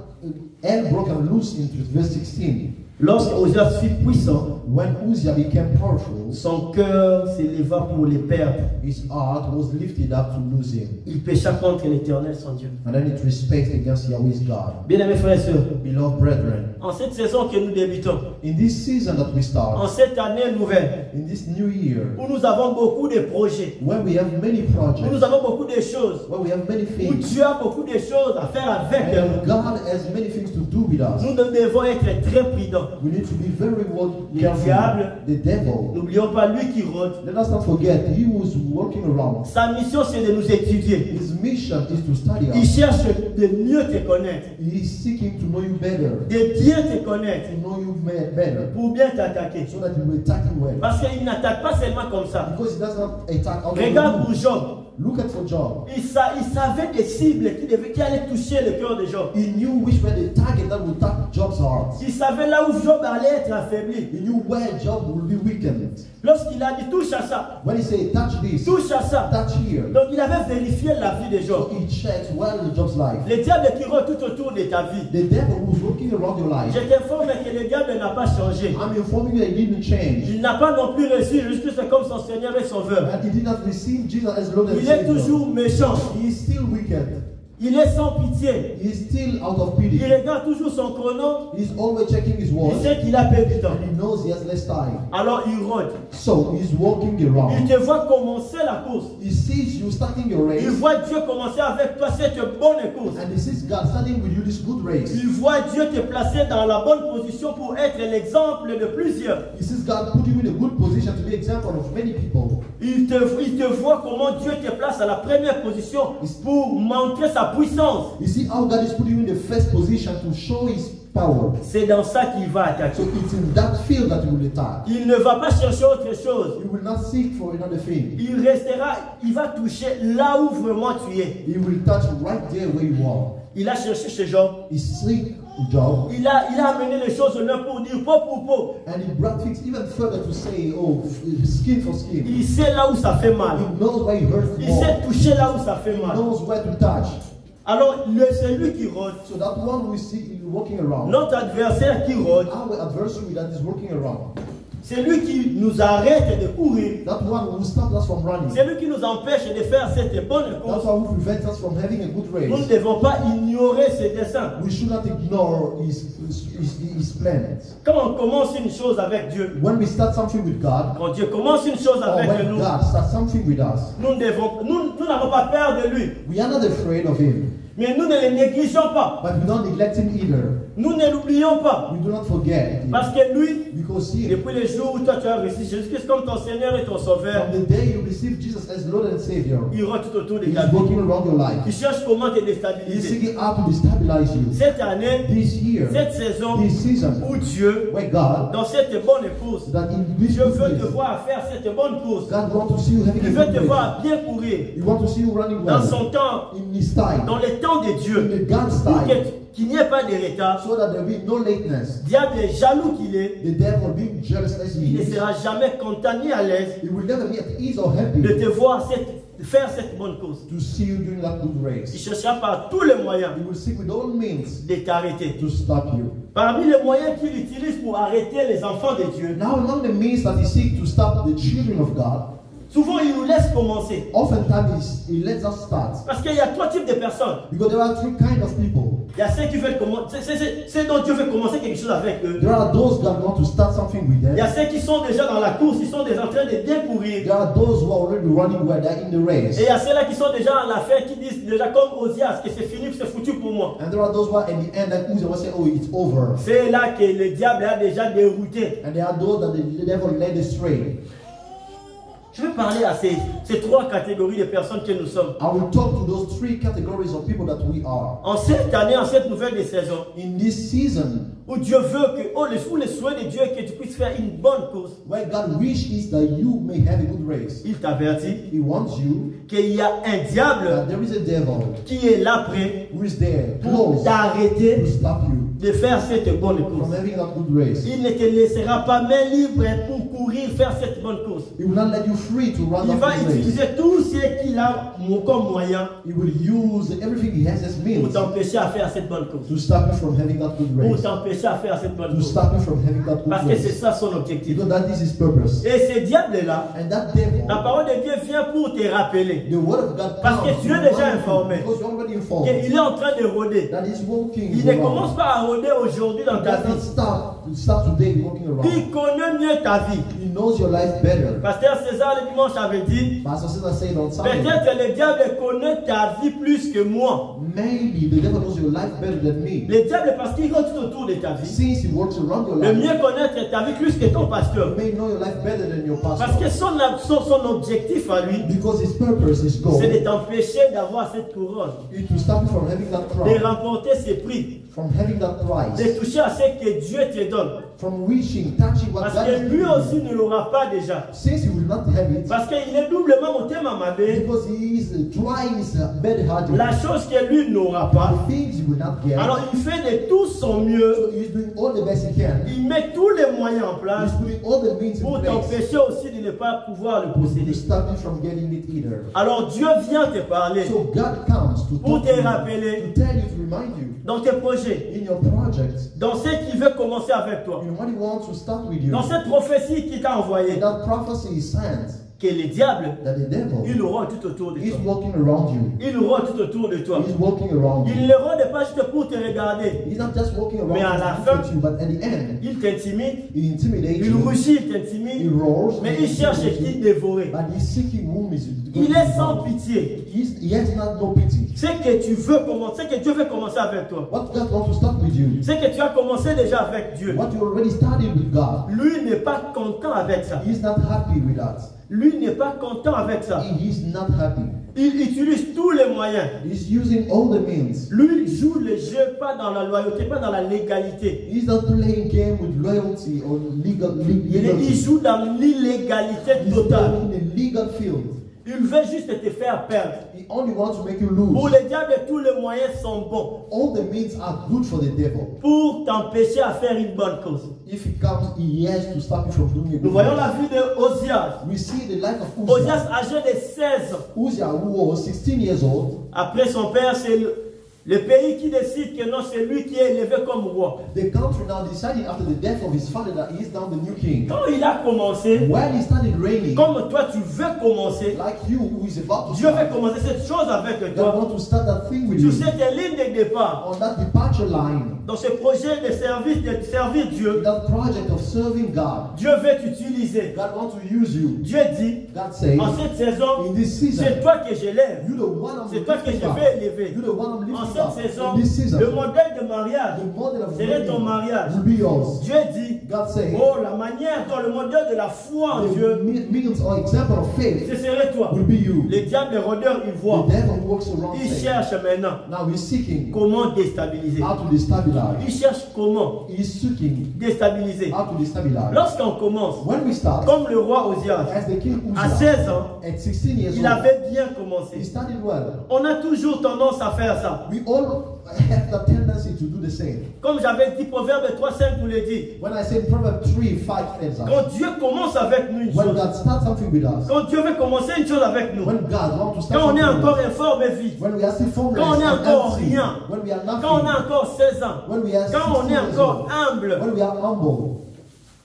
and loose into verse 16. Lorsque Ozias fut puissant, when Uzziah became powerful, son cœur s'éleva pour les perdre. His heart was lifted up to lose him. Il pécha contre l'Éternel, son Dieu. And then it respect against Yahweh's God. Bien-aimés frères et sœurs, Beloved brethren, en cette saison que nous débutons, in this season that we en start, cette année nouvelle, in this new year, où nous avons beaucoup de projets, when we have many où projects, nous avons beaucoup de choses, when we have many où things, Dieu a beaucoup de choses à faire avec and nous, God has many things to do with us, nous devons être très prudents. we need to be very well Le careful. diable, The devil, n'oublions pas lui qui rôde. let us not forget, he was walking around. Sa mission c'est de nous étudier. His mission is to study Il us. cherche de mieux te connaître, He is seeking to know you better, de bien te connaître, to know you better, pour bien t'attaquer. so that you will attack you well. Parce qu'il n'attaque pas seulement comme ça. Because he does not attack out of Regarde the pour blue. Job. Look at for Job. Il savait des cibles qui allaient toucher le cœur de Job. He knew which were the target that would touch Job's heart. Il savait là où Job allait être affaibli. He knew where Job would be weakened. Lorsqu'il a dit touche à ça, When he said, touch this, touche à ça. touch here. Donc il avait vérifié la vie de Job. So he checked well Job's life. Le diable qui rôde tout autour de ta vie. The devil who's working around your life. Je t'informe que le diable n'a pas changé. I'm informing you that he didn't change. Il n'a pas non plus reçu Jésus-Christ comme son Seigneur et Sauveur. And he did not receive Jesus as Lord and Il est Savior. toujours méchant. He is still wicked. Il est sans pitié. He is still out of pity. Il regarde toujours son chrono. He's always checking his Il watch. sait qu'il a perdu du temps. And he knows he has less time. Alors il rôde. So he's walking Il around. te voit commencer la course. He sees you starting your Il race. voit Dieu commencer avec toi cette bonne course. And he sees God starting with you this good race. Il voit Dieu te placer dans la bonne position pour être l'exemple de plusieurs. He sees God put you in a good position to be example of many people. Il te voit comment Dieu te place à la première position pour montrer sa puissance. You see how God is putting you in the first position to show His power. C'est dans ça qu'il va attaquer. So it's in that field that He will attack. Il ne va pas chercher autre chose. He will not seek for another thing. Il va toucher là où vraiment tu es. He will touch right there where you are. Il a cherché chez Job. He seek Job. Il a amené les choses au nœud pour dire peau pour peau. And he brought things even further to say, oh, skin for skin. Il sait là où ça fait mal. He knows where he hurts Il more. sait toucher là où ça fait He mal. knows where to touch. Alors, c'est lui qui rôde. So that one we see walking around. Notre adversaire qui rôde, Our adversary that is walking around. c'est lui qui nous arrête de courir. That one who stops us from running. C'est lui qui nous empêche de faire cette bonne That's course. one who prevents us from having a good Nous ne race. devons pas ignorer ses desseins. We should not ignore his plans. Quand on commence une chose avec Dieu, When we start something with God, quand Dieu commence une chose or avec when nous, God starts something with us, nous n'avons pas peur de lui. We are not afraid of him, Mais nous ne le négligeons pas. but we don't neglect him either. Nous ne l'oublions pas. We do not forget him, Parce que lui, because he, depuis le jour où toi tu as reçu Jésus-Christ comme ton Seigneur et ton Sauveur, from the day you receive Jesus as Lord and Savior, il rôde tout autour de He ta is vie. working around your life. Il cherche comment te He is déstabiliser. seeking out to destabilize you. Cette année, This year, cette saison this season, où Dieu, where God, dans cette bonne course, that in this Dieu veut te place, voir faire cette bonne course. God wants to see you having Il a veut good te race. voir bien courir He wants to see you running dans well son temps, in His time, dans les temps de in Dieu, the God's pour time, qu'il n'y ait pas de retard. so that there will be no lateness. Diable est jaloux qu'il est, The devil, being jealous as il he ne is, sera jamais content ni à l'aise he will never be at ease or de happy te voir faire cette bonne course. to see you doing that good Il race. cherchera par tous les moyens He will seek with all means de t'arrêter. to stop you. Parmi les moyens qu'il utilise pour arrêter les enfants de Dieu, Now, among the means that he seeks to stop the children of God, souvent il nous laisse commencer. oftentimes he lets us start. Parce qu'il y a trois types de personnes. Because there are three kinds of people. Il y a ceux qui veulent commencer, c'est dont Dieu veut commencer quelque chose avec eux. There are those that want to start something with Il y a them. ceux qui sont déjà dans la course, ils sont déjà en train de bien courir. There are those who are already running where they're in the race. Et il y a ceux-là qui sont déjà à la fin, qui disent déjà comme Osias que c'est fini, c'est foutu pour moi. And there are those who are at the end that will say, oh, it's over. C'est là que le diable a déjà dérouté. And there are those that the devil led astray. Je vais parler à ces trois catégories de personnes que nous sommes. I will talk to those three categories of people that we are. En cette année, en cette nouvelle de saison, In this season, où Dieu veut que, où le souhait de Dieu est que tu puisses faire une bonne course, where God wishes that you may have a good race, il t'avertit He wants you, qu'il y a un diable that there is a devil qui est là prêt who is there, pour close, t'arrêter to stop you de faire cette bonne from course. having that good race. Il ne te laissera pas main libre pour courir, faire cette bonne course. He will not let you free to run Il that va good race. utiliser tout ce qu'il a comme moyen He will use everything he has as pour means t'empêcher à faire cette bonne course. to stop you from having that good Pour race. t'empêcher à faire cette bonne To course. stop you from having that Parce good que c'est race. ça son objectif. Because that is his purpose. Et ce diable-là, And that devil, la parole de Dieu vient pour te rappeler the word of God Parce que comes tu to es déjà remind you, informé. because you're already informed qu'il est en train de rôder. that he's walking Il ne around. commence pas à rôder aujourd'hui dans He ta does not vie. start today walking around. Il connaît mieux ta vie. He knows your life better. Pasteur César le dimanche avait dit, Pastor Cesar said on Sunday, peut-être le diable connaît ta vie plus que moi. maybe the devil knows your life better than me. Le diable, parce qu'il rôde tout autour de ta vie, Since he works around your peut life, mieux connaître ta vie plus que ton pasteur. he may know your life better than your Parce pastor. que son objectif à lui, Because his purpose, his goal, c'est de t'empêcher d'avoir cette couronne, is to stop you from having that de crown, remporter ses prix, from having that de prize, toucher à ce que Dieu te donne. from reaching, touching what Parce God que has lui given aussi you. ne l'aura pas déjà. Since he will not have it, Parce qu'il est doublement monté à Mamabé. because he is trying his bed hard, La chose que lui n'aura pas. the things he will not get. Alors il fait de tout son mieux. So he's doing all the best he can. Il met tous les moyens en place He's putting all the means pour in place t'empêcher aussi de ne pas pouvoir le to posséder. stop you from getting it either. Alors Dieu vient te parler So God comes to pour talk te to you, rappeler to tell you, to remind you dans tes projets, in your project, dans ce qu'il veut commencer avec toi, in what he wants to start with you. dans cette prophétie qu'il t'a envoyée, And that prophecy is sent que le diable, that the devil il rôde tout autour de is toi. walking around you. Il rôde tout autour de toi. He's walking around Il you. ne rôde pas juste pour te regarder. He's not just walking around Mais à la to look fin, at you, but at the end, Il t'intimide, he intimidates il you. rugit, il He t'intimide, roars. mais and il he cherche intimidates qui you. dévorer. But he's seeking whom is Il est sans pitié. He has not no pity. C'est que tu veux commencer, c'est que Dieu veut commencer avec toi. What God wants to start with you, C'est que tu as commencé déjà avec Dieu. what you already started with God, Lui n'est pas content avec ça. he's not happy with that. Lui n'est pas content avec ça. He is not happy. Il utilise tous les moyens. He's using all the means. Lui, il joue le jeu pas dans la loyauté, pas dans la légalité. He's not playing game with loyalty or Il legality. joue dans l'illégalité He's totale. playing in a legal field. Il veut juste te faire perdre. He only wants to make you Pour lose. le diable, tous les moyens sont bons All the means are good for the devil. pour t'empêcher à faire une bonne cause. If he comes, he has to stop you from doing a Nous good voyons la thing. vie de Osias. We see the life of Osias Uzziah. âgé de 16 ans. Uzziah, who was 16 years old, Après son père, c'est Le pays qui décide que non, c'est lui qui est élevé comme roi. The country now decided after the death of his father that he is now the new king. Quand il a commencé, When he started reigning, comme toi tu veux commencer, like you who is about to Dieu veut start, commencer cette chose avec God toi. want to start that thing with Sur you. cette ligne de départ, On that departure line, dans ce projet de service, de servir Dieu, that project of serving God, Dieu veut t'utiliser. God wants to use you. Dieu dit, God says, en cette saison, in this season, c'est toi que j'élève. you're the one I'm C'est toi que je lifting up. vais élever. You're the one I'm En lifting up. cette saison, In this season, le modèle de mariage the model of serait ton wedding mariage. will be yours. Dieu dit, God says, oh, la manière dont le modèle de la foi en the Dieu, means or example of faith ce serait toi. will be you. Les diables, les rôdeurs, ils voient. The devil works around Ils Satan. cherchent maintenant Now he's seeking comment déstabiliser. how to destabilize. Ils cherchent comment He's seeking déstabiliser. how to destabilize. Lorsqu'on commence, When we start, comme le roi Osias, as the king à Uzziah, 16 ans, at 16 years il old, avait bien he commencé. started well. On a toujours tendance à faire ça. We all have the tendency to do the same. Comme j'avais dit, Proverbe 3:5 nous le dit. When I say Proverbs 3:5 tells us, Quand Dieu commence avec nous une when chose, God starts something with us, quand Dieu veut commencer une chose avec nous, when God wants to start quand on est something with encore us, informe et vide, when we are still formless quand on est and encore empty, rien, when we are quand on a nothing, encore 16 ans, when we are quand on 16 est years encore old, humble, when we are humble,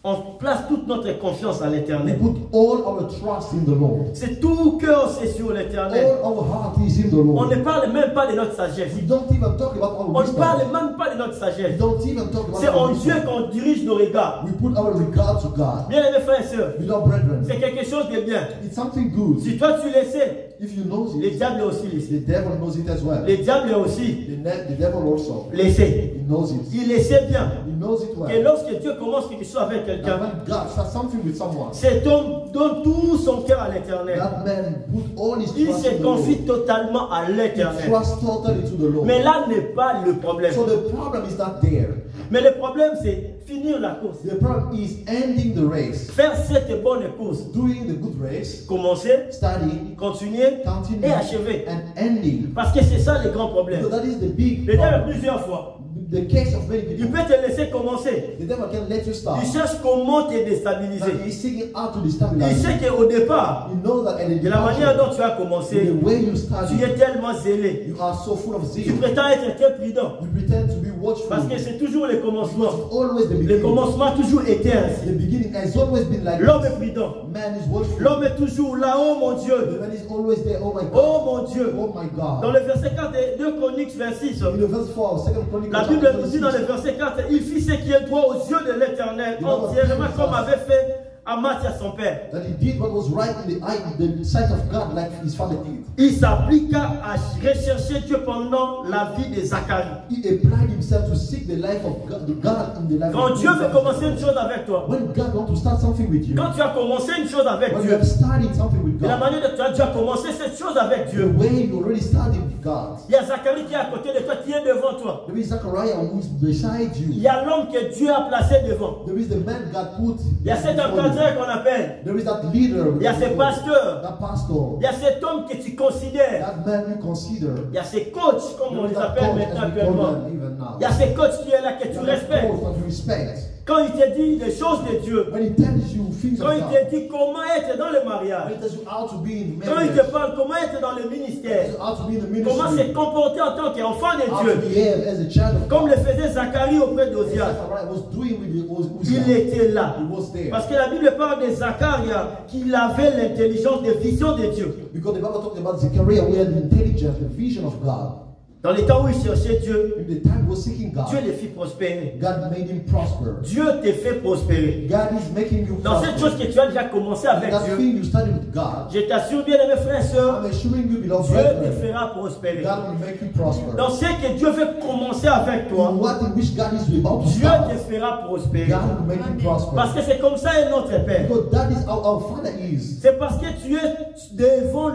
on place toute notre confiance à we l'éternel. put all our trust in the Lord. C'est tout cœur, c'est sur l'éternel. All our heart is in the On Lord. ne parle même pas de notre sagesse. We don't even talk about our On ne wisdom. parle même pas de notre We sagesse. don't even talk about C'est our en Dieu wisdom. qu'on dirige nos regards. We put our regard to God. Bien aimés frères et sœurs, Beloved brethren, c'est quelque chose de bien. it's something good. Si toi tu le sais, If you know les it, diables aussi le savent. the devil knows it as well. Les diables aussi The devil also, le savent. he knows it. Il le sait bien. He knows it Que well. lorsque Dieu commence quelque chose avec That quelqu'un, when God starts something with someone, cet homme donne tout son cœur à l'éternel. that man put all his Il trust se in the Lord. confie totalement à He l'éternel. trusts totally to the Lord. Mais là n'est pas le problème. So the problem is not there. Mais le problème c'est finir la course. The problem is ending the race, Faire cette bonne course. doing the good race, Commencer, studying, continuer continuing, et achever. and ending. Parce que c'est ça le grand problème. So that is the big Le diable problem. plusieurs fois, The case of many il people. peut te laisser commencer. The devil can let you start. Il cherche comment te Now déstabiliser. he's seeking how to Il destabilize sait you. qu'au départ, You know that at the de la manière departure, dont tu as the commencé, way you tu study, es tellement zélé. you are so full of Tu zeal. prétends être très prudent. You pretend to be watchful. Parce que c'est toujours le Because commencement. it's always the Le beginning. commencement a toujours été The ainsi. beginning has always been like L'homme est this. prudent. Man is watchful. L'homme est toujours là, oh mon The Dieu. man is always there. Oh my God. Oh mon Dieu. Oh my Dans God. le verset 4 de 2 Chroniques, verset 6, In the verse 4, 2 Chronicles, la chapter Bible nous dit dans 26, le verset 4, il fit ce qui est droit aux yeux de l'Éternel, entièrement comme avait fait Amathia son père. that he did what was right in the sight of God, like his father did. Il s'appliqua à rechercher Dieu pendant la vie de Zacharie. He applied himself to seek the life of God, the God in the life Quand of Dieu veut God. commencer une chose avec toi, When God wants to start something with you, quand tu as commencé une chose avec when you Dieu, have started something with de la God, manière dont tu as déjà commencé cette chose avec the Dieu, way you already started with God, il y a Zacharie qui est à côté de toi, qui est devant toi. there is Zechariah who is beside Il you. y a l'homme que Dieu a placé devant. There is the man God put. Il y a cet before you. encadreur qu'on appelle. There is that leader. Il y a ces pasteurs. That pastor. Il y a cet homme que tu considères. That man you consider. Il y a ces coachs, comme on There is les that appelle coach, maintenant as we call actuellement. them even now. Il y a ces coachs qui est là que tu There is that respectes. coach that you respect. Quand il te dit les choses de Dieu, When he tells you things quand of il God, te dit comment être dans le when mariage, he tells you how to be in quand il marriage, te parle comment être dans le ministère, how to be in the comment se ministry, comporter en tant qu'enfant de how to Dieu, behave as a child of comme God. le faisait Zacharie auprès As d'Osias. Zechariah was doing with the Il Uzziah. était là. He was there. Parce que la Bible parle de Zacharie qu'il avait l'intelligence de vision de Dieu. Because the Bible talks about Zechariah who had the intelligence, the vision of God. Dans les temps où il cherchait Dieu, In the time he was seeking God, Dieu le fit prospérer. God made him prosper. Dieu te fait prospérer. God is making you Dans cette chose prosper. que tu as déjà commencé avec That Dieu, thing you started with God, je t'assure bien aimés frères et sœurs, I'm assuring you, beloved Dieu te brethren, fera prospérer. God will make you prosper. Dans ce que Dieu veut commencer avec In toi, what in which God is about to Dieu start, te fera prospérer. God will make you prosper. Parce que c'est comme ça est notre Père. Because that is how our Father is. C'est parce que tu es devant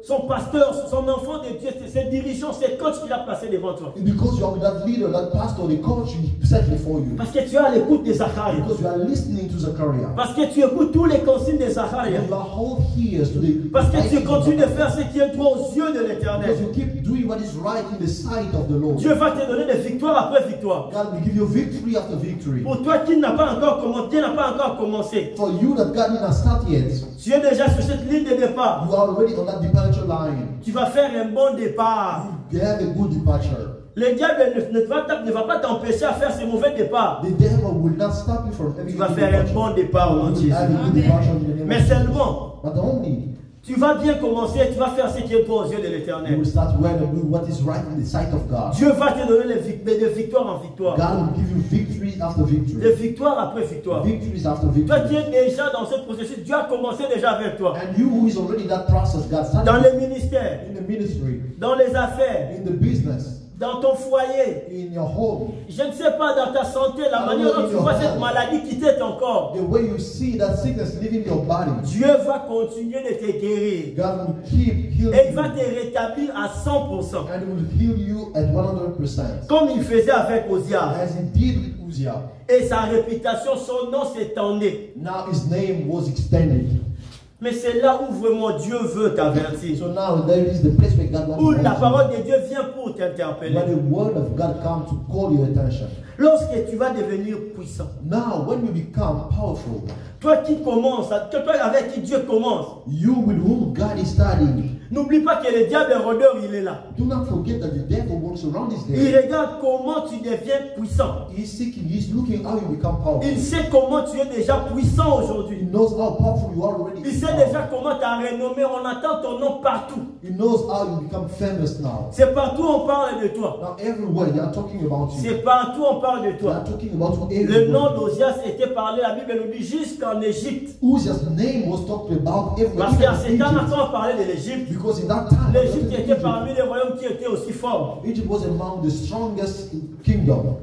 son pasteur, son enfant de Dieu, ses dirigeants, ses coachs qu'il a placés devant toi. Because you are with that leader, that pastor, the coach he set before you. Parce que tu es à l'écoute de Zacharie. Because you are listening to Zechariah. Parce que tu écoutes tous les consignes de Zacharie. You are hold ears to the Parce que tu guidance of continues de God. faire ce qui est droit aux yeux de l'Éternel. Because you keep doing what is right in the sight of the Lord. Dieu va te donner des victoires après victoire. God will give you victory after victory. Pour toi qui n'a pas encore commencé, Dieu n'a pas encore commencé. For you that God did not start yet, Tu es déjà sur cette ligne de départ. you are already on that departure line. Tu vas faire un bon départ. You have a good departure. Le diable ne va pas t'empêcher à faire ce mauvais départ. The devil will not stop you from having Tu vas faire un bon départ au nom de Jésus. Mais seulement, but only tu vas bien commencer, tu vas faire ce qui est bon aux yeux de you l'Éternel. will start well and do what is right in the sight of God. Dieu va te donner de victoire en victoire. God will give you victory after De victory. victoire après victoire. Victories after Toi qui victory. es déjà dans ce processus, Dieu a commencé déjà avec toi. And you who is already in that process, God started Dans les ministères, in the ministry, dans les affaires, in the business, dans ton foyer. in your home. Je ne sais pas dans ta santé, la manière dont tu vois cette maladie quitter ton corps. The way you see that sickness leaving your body, Dieu va continuer de te guérir. God will keep healing Et il va you. te rétablir à 100%. And He will heal you at 100%. Comme il faisait avec Ozias. As He did with Uzziah. Et sa réputation, son nom s'étendait. Now His name was extended. Mais c'est là où vraiment Dieu veut t'avertir. So now there is the place where God wants Où to la hold parole de Dieu vient pour t'interpeller. you. When the word of God comes to call your attention. Lorsque tu vas devenir puissant. Now when you become powerful, Toi qui commences, toi avec qui Dieu commence. you with whom God is starting, N'oublie pas que le diable rôdeur, il est là. do not forget that the devil walks around this Il day. regarde comment tu deviens puissant. He's seeking, he's looking how you become powerful. Il sait comment tu es déjà puissant He aujourd'hui. knows how powerful you are already. Il sait déjà comment tu as renommé. On entend ton nom partout. He knows how you become famous now. C'est partout on parle de toi. Now everywhere they are talking about you. C'est partout on parle de They toi. are talking about you Le nom everywhere. d'Ozias était parlé, la Bible nous dit, jusqu'en Égypte. Uzziah's name was talked about everywhere. Parce qu'à even ce temps, Egypt. quand on parlait de l'Égypte, Because in that time, l'Égypte était parmi les royaumes qui étaient aussi forts. Egypt was among the strongest kingdom.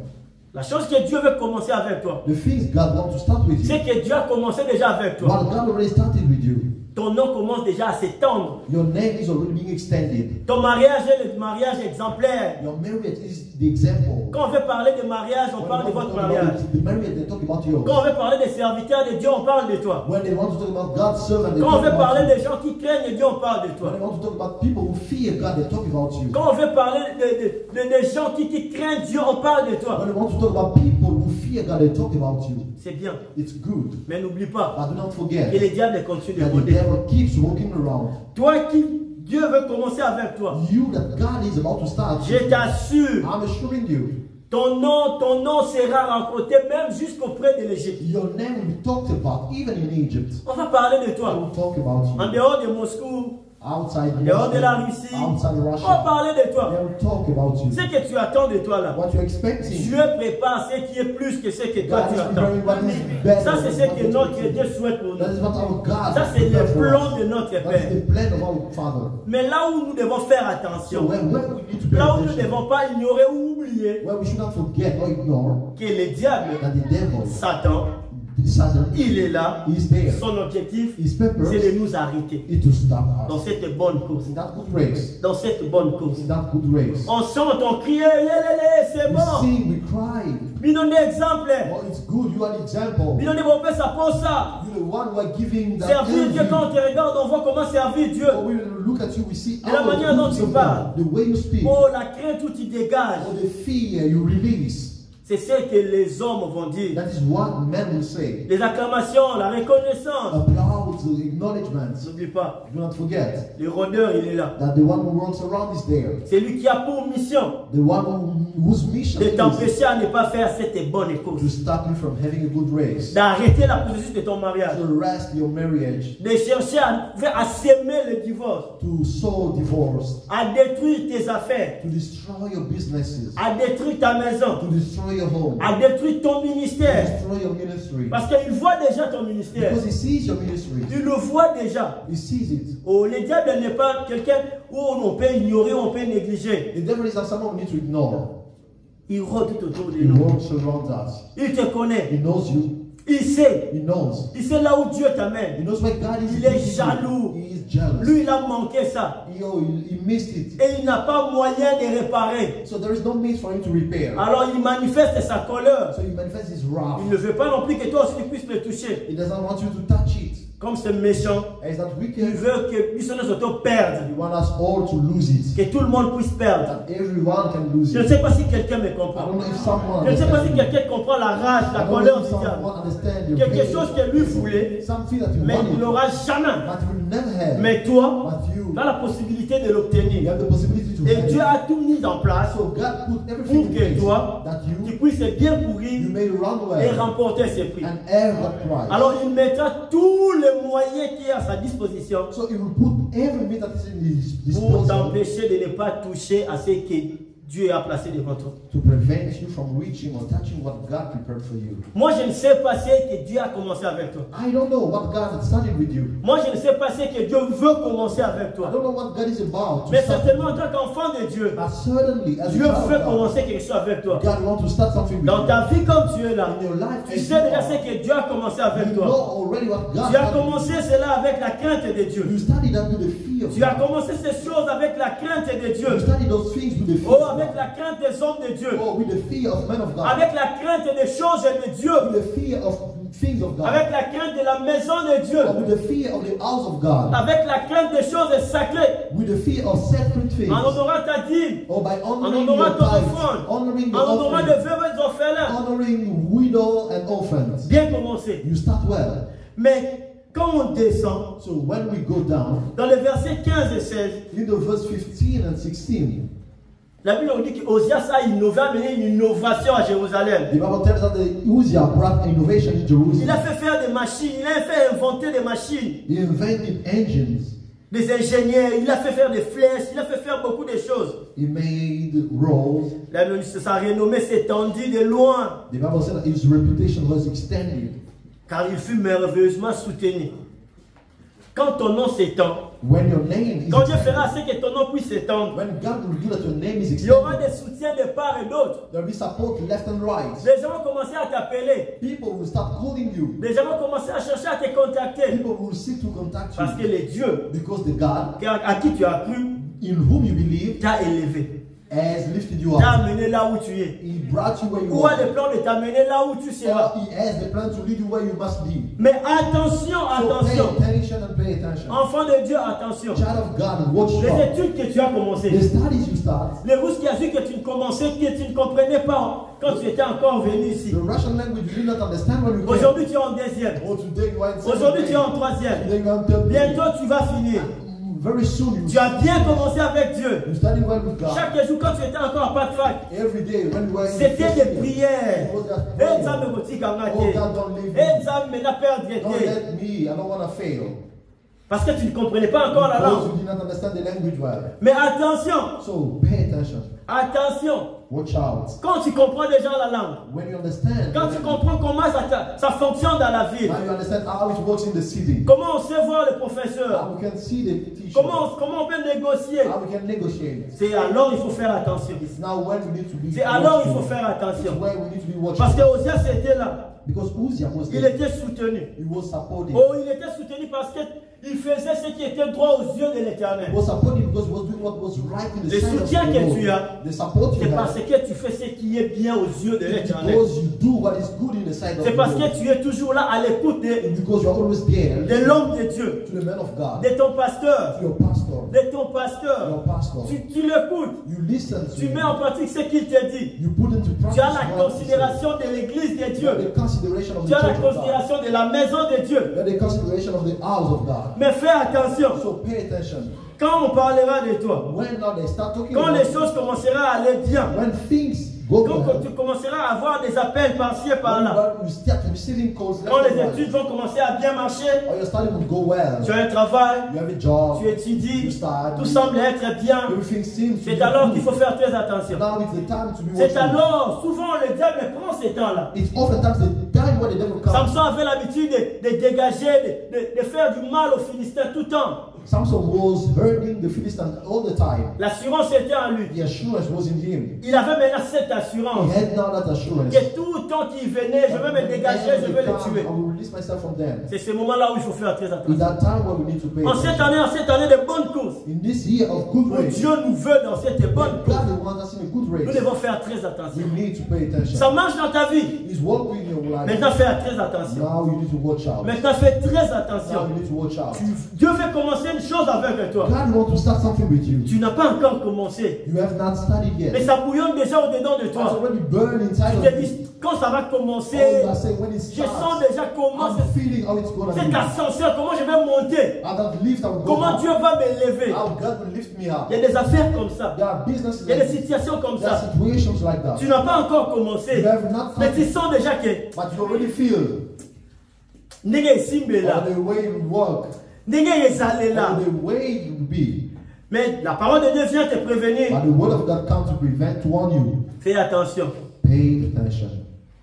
La chose que Dieu veut commencer avec toi, The things God wants to start with you. c'est que Dieu a commencé déjà avec toi. What God already started with you. Ton nom commence déjà à s'étendre. Your name is already being extended. Ton mariage est le mariage exemplaire. Your marriage is the example. Quand on veut parler de mariage, on parle de votre mariage. The marriage, they talk about yours. Quand on veut parler des serviteurs de Dieu, on parle de toi. When they want to talk about God's servant, they Quand on talk veut about parler you. des gens qui craignent Dieu, on parle de When toi. they want to talk about people who fear God, they talk about you. Quand on veut parler des gens qui craignent Dieu, on parle de toi. When they want to talk about people who fear God, they talk about you. C'est bien. It's good. Mais n'oublie pas But do not que forget les diables continuent de that the rôder. devil keeps walking around. Toi qui, Dieu veut commencer avec toi. You that God is about to start. Je t'assure, I'm assuring you, ton nom sera rencontré même jusqu'auprès de l'Égypte. your name will be talked about even in Egypt. On va parler de I toi. will talk about En you. dehors de Moscou, Outside en dehors de la Russia, Russie, outside on va Russia, parler de they toi. will talk about you. Ce que tu attends de toi là, What you're expecting. Dieu prépare ce qui est plus que ce que toi God tu is attends. preparing what is better. Ça, c'est than ce what que you're notre expecting. Dieu souhaite pour That nous. is what our God Ça, c'est prepared le for plan us. de notre That Père. is the plan of our Father. Mais là où nous devons faire So attention, where we need to pay là où nous ne attention, devons pas ignorer ou oublier where we should not forget or ignore que le diable, that the devil, Satan, Satan, il est là. is there. Son objectif, His purpose c'est de nous arrêter is to stop dans us. cette bonne course. In that good race. Dans cette bonne course. In that good race. On chante, on crie, c'est We bon. sing, we cry. Il donne des exemples. Oh, it's good. You are the example. Il donne des bons ça pour ça. You're the one who are giving that Servir Dieu, envy. quand on te regarde, on voit comment servir Dieu. Oh, we look at you, we see Et la how manière dont good tu you parles. are, the way you speak, Oh, la crainte où tu dégages. or the fear you release. C'est ce que les hommes vont dire. That is what men will say. Les acclamations, la reconnaissance. Applause, acknowledgments. N'oublie pas, Do not forget le rôdeur, il est là. that the one who walks around is there. C'est lui qui a pour mission The one whose mission de is t'empêcher à ne pas faire cette bonne to course. stop you from having a good race, D'arrêter la processus de ton mariage. to rest your marriage, De chercher à s'aimer le divorce. to sow divorce, À détruire tes affaires. to destroy your businesses, À détruire ta maison. to destroy your home, À détruire ton to ministère. destroy your ministry. Parce qu'il voit déjà ton ministère. Because he sees your ministry. Il le voit déjà. He sees it. Oh, le diable n'est pas quelqu'un où on peut ignorer, on peut négliger. The devil is not someone we need to ignore. Il rôde tout autour de He nous. walks around us. Il te connaît. He knows you. Il sait. He knows. Il sait là où Dieu He t'amène. knows where God is. Il est leading you. jaloux. He is jealous. Lui, il a manqué ça. He missed it. Et il n'a pas moyen de réparer. So there is no means for him to repair. Alors il manifeste sa colère. So he manifests his wrath. Il ne veut pas non plus que toi aussi tu puisses le toucher. He doesn't want you to touch it. Comme c'est méchant, And it's not il wicked. veut que missionnaires auto perdent. He wants us all to lose it. Que tout le monde puisse perdre. That everyone can lose Je ne it. sais pas si quelqu'un me I comprend. don't know if someone Je ne sais pas si understands. quelqu'un comprend la rage, I la don't colère know if du diable. someone understands your Quelque pain. chose que lui voulait, Something that you mais il wanted, n'aura jamais. but you will never have. Mais toi, But you tu as la possibilité de l'obtenir. have the possibility to Et heaven. Dieu a tout mis en place So God put pour everything in que place toi, that tu you puisses bien courir may run et well remporter ses prix. and earn that prize. Alors il mettra tous les moyens qui est à sa disposition So He will put every means that is in His pour disposal t'empêcher de ne pas toucher à ce que Dieu a placé devant toi. to prevent you from reaching or touching what God prepared for you. Moi, je ne sais pas ce que Dieu a commencé avec toi. I don't know what God had started with you. Moi, je ne sais pas ce que Dieu veut commencer avec I toi. don't know what God is about. To Mais start certainement, en tant qu'enfant de Dieu, But certainly, as Dieu a child veut of God, commencer quelque chose avec toi. God wants to start something with Dans you. ta vie, comme tu es là, In your life, tu as sais you déjà are, ce que Dieu a commencé avec you know toi. already what God Tu as started. commencé cela avec la crainte de You Dieu. studied that with the fear of Tu as God. commencé ces choses avec la crainte de You Dieu. studied those things with the fear Oh, of avec God. la crainte des hommes de Dieu. Oh, with the fear of men of God. Avec la crainte des choses de Dieu. With the fear of things of God. Avec la crainte de la maison de Dieu. Or with the fear of the house of God. Avec la crainte des choses sacrées. With the fear of sacred things. En honorant ta dîme. Or by En honoring honorant your ton tithes. offrande. Honoring En your honorant les offering. veuves et les orphelins. Honoring widow and orphans. Bien commencé. You start well. Mais quand on descend, So when we go down, dans les versets 15 et 16, in the verse 15 and 16, la Bible nous dit qu'Osias a innové, a amené une innovation à Jérusalem. the Bible tells us that Uzziah brought innovation in Il Jerusalem. a fait faire des machines, il a fait inventer des machines, He invented engines. des ingénieurs, il a fait faire des flèches, il a fait faire beaucoup de choses. He made roads. La Bible dit que sa renommée s'étendit de loin, The Bible said that his reputation was extended. car il fut merveilleusement soutenu. Quand ton nom s'étend, When your name is quand Dieu extended, fera assez que ton nom puisse s'étendre, when God will do that your name is il y aura extended, des soutiens de part et d'autre. there will be support left and right. Les gens vont commencer à t'appeler. People will start calling you. Les gens vont commencer à chercher à te contacter. People will seek to contact Parce que you. les dieux Because the God à qui tu as cru in whom you believe t'a élevé, has lifted you t'a up. amené là où tu es. He brought you where you Ou a are. le plan de t'amener là où tu seras. Or he has the plan to lead you where you must be. Mais attention, So attention. pay attention and pay attention. Enfant de Dieu, attention. Child of God, watch Les out. études que tu as The commencées, studies you start, les rousses qui a vu que tu ne commençais, que tu ne comprenais pas quand tu étais encore venu ici. the Russian language you did not understand when you came. Aujourd'hui, tu es en deuxième. Oh, today you are in second Aujourd'hui, tu es en grade. troisième. Today you are in third grade. Bientôt, tu vas finir. Very soon you Tu as bien commencé avec Dieu. you study well with God. Chaque jour, quand tu étais encore à pas de fac, Every day when you were in the c'était first des year, prières. it was just Et prayer. ça me retire quand Oh même. God, don't leave Et me. ça me la perdre. Don't let me. I don't want to fail. Parce que tu ne comprenais pas encore la Because langue. you did not understand the language well. Mais attention, So pay attention. attention. Watch out. Quand tu comprends déjà la langue, When you understand, quand tu comprends comment ça fonctionne dans la ville, now you understand how it works in the city. comment on sait voir le professeur, How we can see the teacher. comment on peut négocier, How we can negotiate. c'est alors il faut faire attention ici. Now when we need to be C'est alors il faut watchful. faire It's attention. where we need to be Parce que watchful. Osias était là, Because Uzziah was il there. était soutenu. He was supported. Oh, il était soutenu parce qu'il faisait ce qui était droit aux yeux de l'Éternel. He was supported because he was doing what was right in the Le sight of soutien the que Lord. tu as, The support you c'est parce have. que tu fais ce qui est bien aux yeux de l'Éternel. Because you do what is good in the sight of C'est the parce Lord. que tu es toujours là à l'écoute And because you are always there. de l'homme de Dieu, To the man of God. de ton pasteur, To your pastor. de ton pasteur. Your pastor. Tu l'écoutes, You listen to tu him. mets en pratique ce qu'il te dit. You put into practice. Tu as la what he considération de l'église de said. Dieu. You have the consideration of the Tu as la church of God. considération de la maison de Dieu. You have the consideration of the house of God. Mais fais attention, So pay attention. quand on parlera de toi, When now they start talking quand about les choses commenceront à aller bien, when things go quand well, tu commenceras à avoir des appels par-ci et par-là, when you start receiving calls, quand les left and right, études vont commencer à bien marcher, or your study will go well, tu as un travail, you have a job, tu étudies, you study, tout semble être bien, everything seems to c'est be alors good. qu'il faut faire très attention. Now it's the time to be C'est watching. alors, souvent le diable prend ces temps-là. It's oftentimes the time where the devil comes. Samson avait l'habitude de dégager, de faire du mal aux Philistins tout le temps. Samson was hurting the Philistines all the time. L'assurance était en lui. The assurance was in him. Il avait maintenant cette He assurance had now that assurance. que tout le temps qu'il venait, je vais me dégager, je vais le tuer. I will release myself from them. C'est ce moment-là où il faut faire très It's attention. that time where we need to pay En cette attention. année de bonnes courses, In this year of good où race, Dieu nous veut dans cette bonne course, God wants us in a good Nous race, devons faire très we attention. need to pay attention. Ça marche dans ta vie. It's working in your life. Maintenant, fais très attention. Now you need to watch out. Maintenant, fais très Now attention. you need to watch out. Dieu veut commencer une chose avec toi. God wants to start something with you. Tu n'as pas encore commencé. You have not started Mais yet. ça bouillonne déjà au-dedans de It's toi. already burned inside Tu of te you. dis, quand ça va commencer, All you are saying when it je sens starts, déjà comment I'm feeling how it's gonna cet be. ascenseur, comment je vais monter. How that lift I will go Comment up. Dieu va m'élever. How God will lift me up. Il y a des affaires comme ça. There are businesses Il y a like des this. situations comme There are ça. situations like that. Tu n'as pas encore commencé. You have not Mais tu started, sens déjà que but you already feel ndenge esimbe là, on the way you work, ndenge ezale là. on the way you be. Mais la parole de Dieu vient te prévenir. But the word of God comes to prevent, to warn you. Fais attention. Pay attention.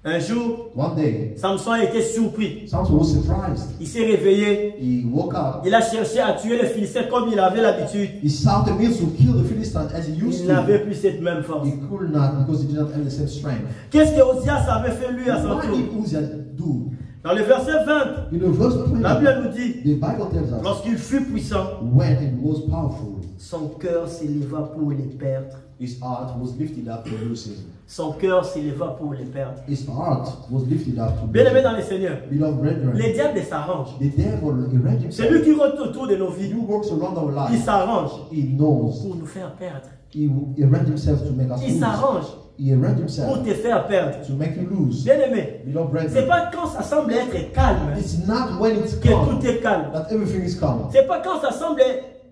Un jour, One day, Samson a été surpris. Samson was surprised. Il s'est réveillé. He woke up. Il a cherché à tuer les Philistins comme il avait l'habitude. He shouted means to kill the Philistines as he used Il to. n'avait plus cette même force. He could not because he did not have the same strength. Qu'est-ce que Osias avait fait lui à son What tour? did Uzziah do? Dans le verset 20, In the verse la 20, Bible nous dit, the Bible tells us, lorsqu'il fut puissant, when it was powerful, son cœur s'éleva pour les perdre. his heart was lifted up to lose him. Son cœur s'éleva pour les perdre. His heart was lifted up to Bien lose aimé him. dans le Seigneur, Beloved brethren, les diables s'arrangent. the devil arranged C'est lui himself. qui rote autour de nos He vies. who works around our Il life, s'arrange he knows. pour nous faire perdre. He arranged himself to make us Il lose. s'arrange He arranged pour himself te faire perdre. to make you lose. Bien aimé, Beloved c'est brethren, pas quand ça semble être calme it's not when it's que calm tout est calme. that everything is calm. C'est pas quand ça semble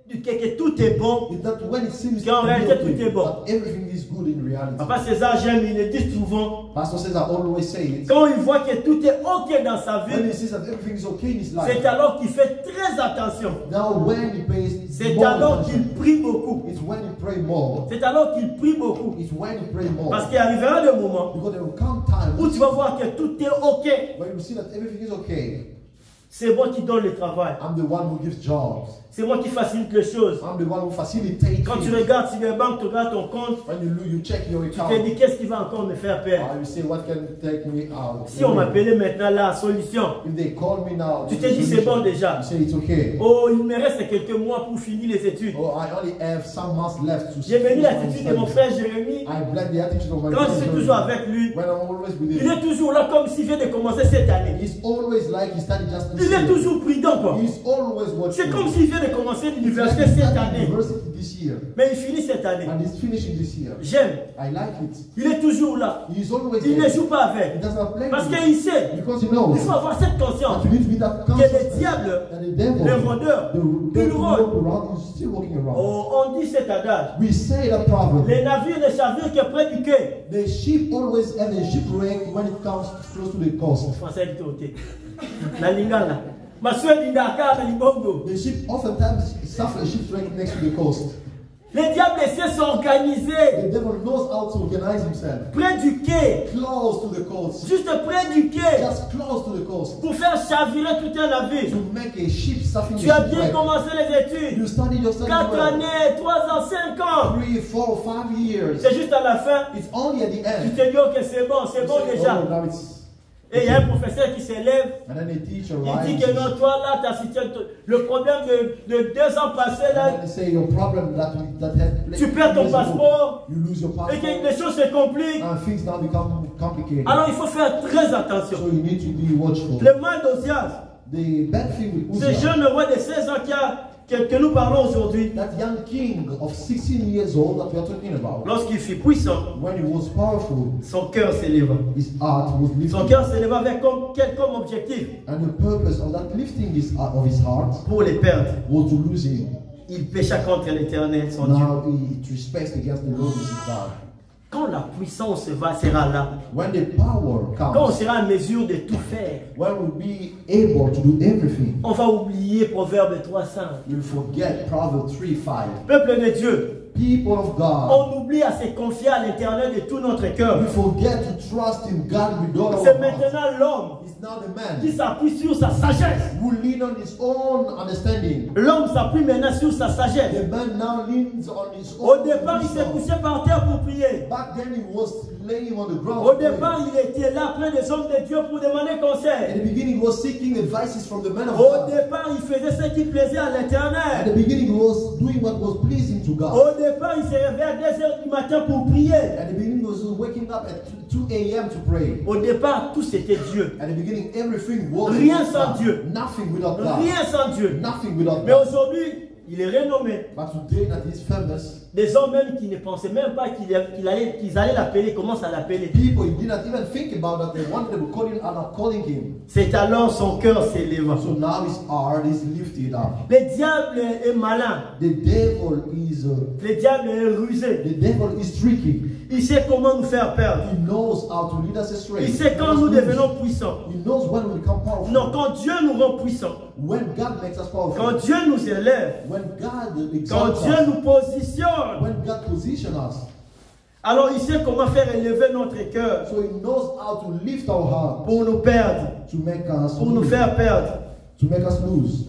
que tout est bon. It's not when it seems Qu'en to be réalité, okay, tout est bon. but everything is good in reality. Papa César, j'aime, il le dit souvent. Pastor says I always say it. Quand il voit que tout est ok dans sa When he vie, sees that everything is okay in his life, c'est alors qu'il fait très attention. now when he pays C'est more alors attention, qu'il prie beaucoup. it's when he pray more. C'est alors qu'il prie beaucoup. It's when he pray more. Parce qu'il arrivera des moments Because there will come time où tu vas voir que tout est ok. when you see that everything is okay. C'est moi qui donne le travail. I'm the one who gives jobs. C'est moi qui facilite les choses. I'm the one who facilitates Quand tu things. regardes sur les banques, tu regardes ton compte, When you look, you check your tu te account. dis qu'est-ce qui va encore me faire perdre. You say what can take me out. Si on m'appelait maintenant la solution, If they call me now, tu te dis c'est bon déjà. you say it's okay. Oh, il me reste quelques mois pour finir les études. Oh, I only have some months left to J'ai béni finish my l'attitude de mon studies. frère Jérémie. I blend the attitude of my Quand je brother suis toujours avec lui, when I'm always with il him. est toujours là comme s'il vient de commencer cette année. He's always like he started just this Il est year. toujours prudent quoi. He's always watching. C'est comme s'il vient de commencer He's l'université like he cette started année. university this year. Mais il finit cette année. And he's finishing this year. J'aime. I like it. Il est toujours là. He's always Il ne there. joue pas He avec. does not play Parce with qu'il sait. because he knows Il faut avoir cette conscience that you need to be that que le conscious diable, that the devil, le rôdeur, the il devil rôde. walk around is still walking around. Oh, on dit cet adage. We say that proverb. Les navires ne chavirent que près du quai. The ship always have a shipwreck when it comes close to the coast. Français dit côté. La lingala. Ma soeur dit Dakar, na libongo. The ship oftentimes suffer a shipwreck next to the coast. Les diables essaient de s'organiser The devil knows how to organize himself. près du quai. Close to the coast. Juste près du quai. Just close to the coast. Pour faire chavirer tout un navire. To make a ship suffering Tu as a bien shipwreck. commencé les études. You study your study 4 well. années, 3 ans, 5 ans. 3, 4, 5 years. C'est juste à la fin. It's only at the Tu end. te dis ok c'est bon You say, déjà. oh, now it's- Et il y a un professeur qui s'élève. And then a teacher Il dit que non, rises. toi là, ta situation, le problème de 2 ans passés And là, then they say your problem that had tu perds ton passeport You lose your et que passport. les choses se compliquent. And things now become complicated. Alors il faut faire très attention. So you need to be watchful. Le mal d'Osias, The bad thing with ce Uzziah, jeune roi de 16 ans que nous parlons aujourd'hui, that young king of 16 years old that we are talking about, lorsqu'il fut puissant, when he was powerful, son cœur s'éleva. his heart was Son lifted. cœur s'éleva avec comme objectif And the purpose of that lifting of his heart pour les perdre. was to lose him. Il pécha contre l'Éternel, son Dieu. Now he respects against the Lord his God. Quand la puissance sera là, When the power quand on comes, sera en mesure de tout faire, when we'll be able to do everything, on va oublier Proverbe 3:5. you'll forget Proverbs 3:5. Peuple de Dieu, People of God, on oublie à se confier à l'Éternel de tout notre cœur. we forget to trust in God with all C'est our heart. maintenant l'homme It's now the qui man s'appuie sur sa sagesse. who lean on his own understanding. L'homme s'appuie maintenant sur sa sagesse. The man now leans on his Au own départ, il s'est wisdom. couché par terre pour prier. Back then he was laying on the ground. Au praying. départ, il était là près des hommes de Dieu pour demander In conseil. the beginning, he was seeking advices from the man of Au God. départ, il faisait ce qui plaisait à At l'Éternel. the beginning, he was doing what was pleasing to God. Au départ, il se réveillait à 2 heures du matin pour prier. At the beginning, he was waking up at 2 a.m. to pray. Au départ, tout c'était Dieu. At the beginning, everything was Rien with sans God. Dieu. Nothing without God. Rien sans Dieu. Nothing without Mais God. aujourd'hui, il est renommé. But today that he's famous, Des hommes même qui ne pensaient même pas qu'ils allaient l'appeler, commencent à l'appeler. people he did not even think about that. They wanted to call him are not calling him. C'est alors son cœur s'élève. So now his heart is lifted up. Le diable est malin. The devil is Le diable est rusé. the devil is tricky. Il sait comment nous faire perdre. He knows how to lead us astray. Il sait quand nous devenons puissants. He knows when we become powerful. Non, quand Dieu nous rend puissants. When God makes us powerful. Quand Dieu nous élève. When God Quand exalts Dieu us. nous positionne. When God positions us. Alors il sait comment faire élever notre cœur So he knows how to lift our heart. pour nous perdre. To make us Pour nous lose. faire perdre. To make us lose.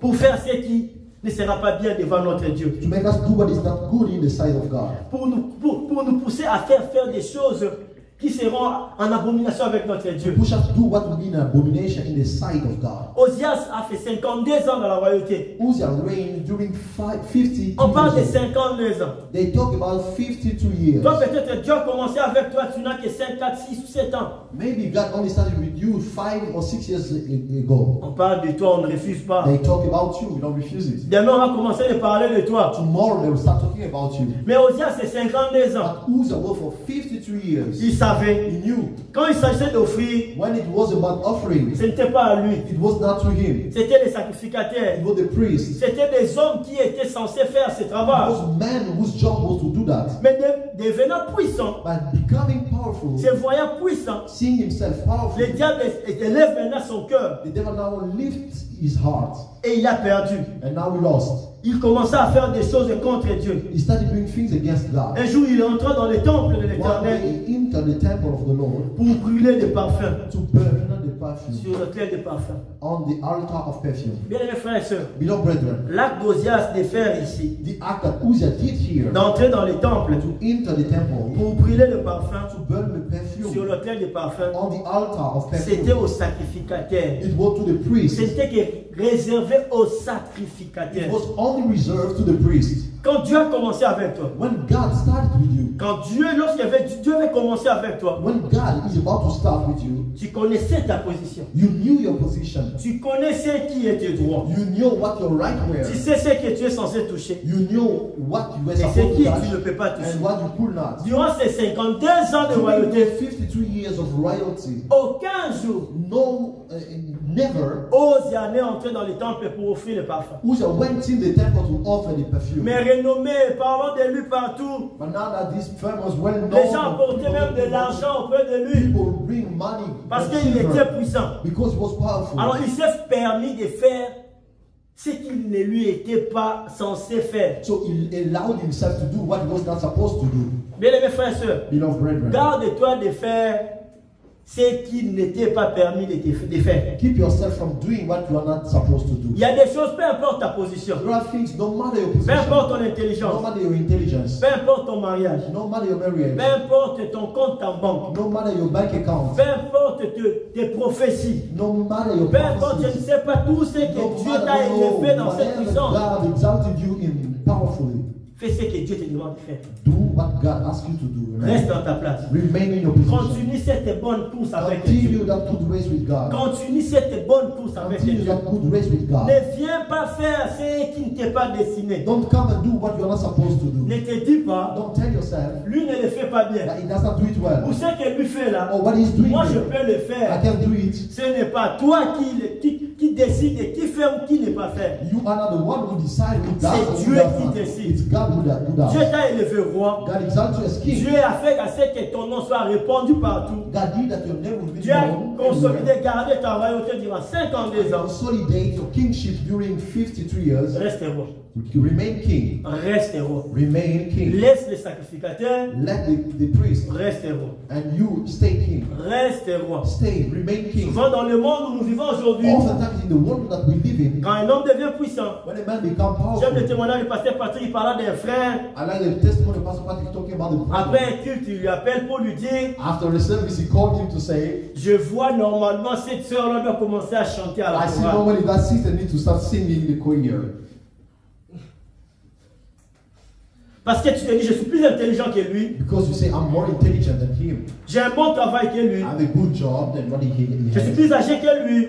Pour faire ce qui ne sera pas bien devant notre Dieu. To make us do what is not good in the sight of God. Pour nous pousser à faire des choses qui seront en abomination avec notre To Dieu. push us to do what would be an abomination in the sight of God. Osias a fait 52 ans dans la royauté. Uzziah reigned during 52 On parle de years. 52 ans. They talk about 52 years. Toi, peut-être Dieu a commencé avec toi, tu n'as que 5, 4, 6 ou 7 ans. Maybe God only started with you 5 or 6 years ago. On parle de toi, on ne refuse pas. They talk about you, we don't refuse it. Demain, on va commencer à parler de toi. Tomorrow they will start talking about you. Mais Osias, c'est 52 ans. But Uzziah worked for 52 years. Il savait. He knew Quand il s'agissait d'offrir, when it was about offering, ce n'était pas à lui. it was not to him. C'était les sacrificateurs. It was the priest. C'était des hommes qui étaient censés faire ce It travail. was men whose job was to do that. Mais devenant puissant, But becoming powerful, se voyant puissant, seeing himself powerful, le diable élève maintenant son cœur the devil now lifts his heart. et il a perdu. And now we lost. Il commença à faire des choses contre Dieu. He started doing things against God. Un jour, il est entré dans le temple de One day l'Éternel he entered the temple of the Lord pour brûler des parfums to burn the perfume sur l'autel des parfums. on the altar of perfume. Bien aimés frères et sœurs, Beloved brethren, l'acte d'Osias de faire ici, the act that Uzziah did here d'entrer dans le temple to enter the temple pour brûler le parfum to burn the sur perfume l'autel des parfums, on the altar of c'était perfume, aux sacrificateurs. it was to the priest. C'était que réservé aux It sacrificateurs. was only reserved to the priest. Quand Dieu a commencé avec toi, When God started with you, quand Dieu avait commencé avec toi, when God is about to start with you, tu connaissais ta position. you knew your position. Tu connaissais qui était droit. You knew what your right were. Tu sais ce que tu es censé toucher. You knew what you were Et ce supposed qui to tu ne touch peux pas toucher. and what you could not. Durant ces 52 ans de During royauté, those 52 years of royalty, aucun jour, never Osias n'est entré dans le temple pour offrir le parfum. Uzziah went in the temple to offer the perfume. Mais renommé, parlons de lui partout. But now that this famous well known, Les gens apportaient même de l'argent auprès de lui people bring money parce and qu'il silver était puissant. because he was powerful. Alors il s'est permis de faire ce qu'il ne lui était pas censé faire. So he allowed himself to do what he was not supposed to do. Bien-aimés frères et sœurs, Beloved brethren, garde-toi de faire ce qu'il n'était pas permis de faire. keep yourself from doing what you are not supposed to do. Il y a des choses, peu importe ta position, There are things, no matter your peu position, importe ton no intelligence, matter your intelligence, peu importe ton mariage, no matter your marriage, peu importe ton compte en banque, no matter your bank account, peu importe tes prophéties, no matter your peu importe, je ne prophecies, sais pas tout ce no que Dieu matter t'a élevé dans cette whatever puissance. God exalted you in powerfully, Fais ce que Dieu te demande de faire. do what God asks you to do. Reste Amen. dans ta place. Remain in your position. Continue cette bonne course avec Dieu. Continue that good race with God. Continue cette bonne course avec Continue Dieu. that good race with God. Ne viens pas faire ce qui ne t'est pas destiné. Don't come and do what you're not supposed to do. Ne te dis pas, Don't tell yourself lui ne le fait pas bien. that he does not do it well. Ou ce que lui fait là, Or what he's doing moi je here, peux le I faire. can do it. Ce n'est pas toi qui décide et qui fait ou qui ne pas faire. You are not the one who decide who does C'est or who Dieu does qui not. décide. It's God who does. Dieu t'a élevé roi. God exalts you as king. Dieu a fait à ce que ton nom soit répandu partout. God did that your name will be Dieu a known. consolidé, gardé ta royauté durant 52 ans. Consolidate your kingship during 52 years. Reste roi. You remain king. Reste roi. Remain king. Laisse les sacrificateurs. Let the priest Reste roi. and you stay king. Reste roi. Stay, remain king. Souvent dans le monde où nous vivons aujourd'hui, Oftentimes in the world that we live in, quand un homme devient puissant, when a man becomes j'aime le powerful, témoignage du pasteur Patrick, il parla d'un frère. I like the testimony of Pastor Patrick talking about the Après un culte, il lui appelle pour lui dire, after the service, he called him to say, je vois normalement cette soeur-là doit commencer à chanter à la I see chorale. normally that sister needs to start singing in the choir. Parce que tu te dis, je suis plus intelligent que lui. Because you say, I'm more intelligent than him. J'ai un bon travail que lui. I have a good job than what he Je suis has. plus âgé que lui.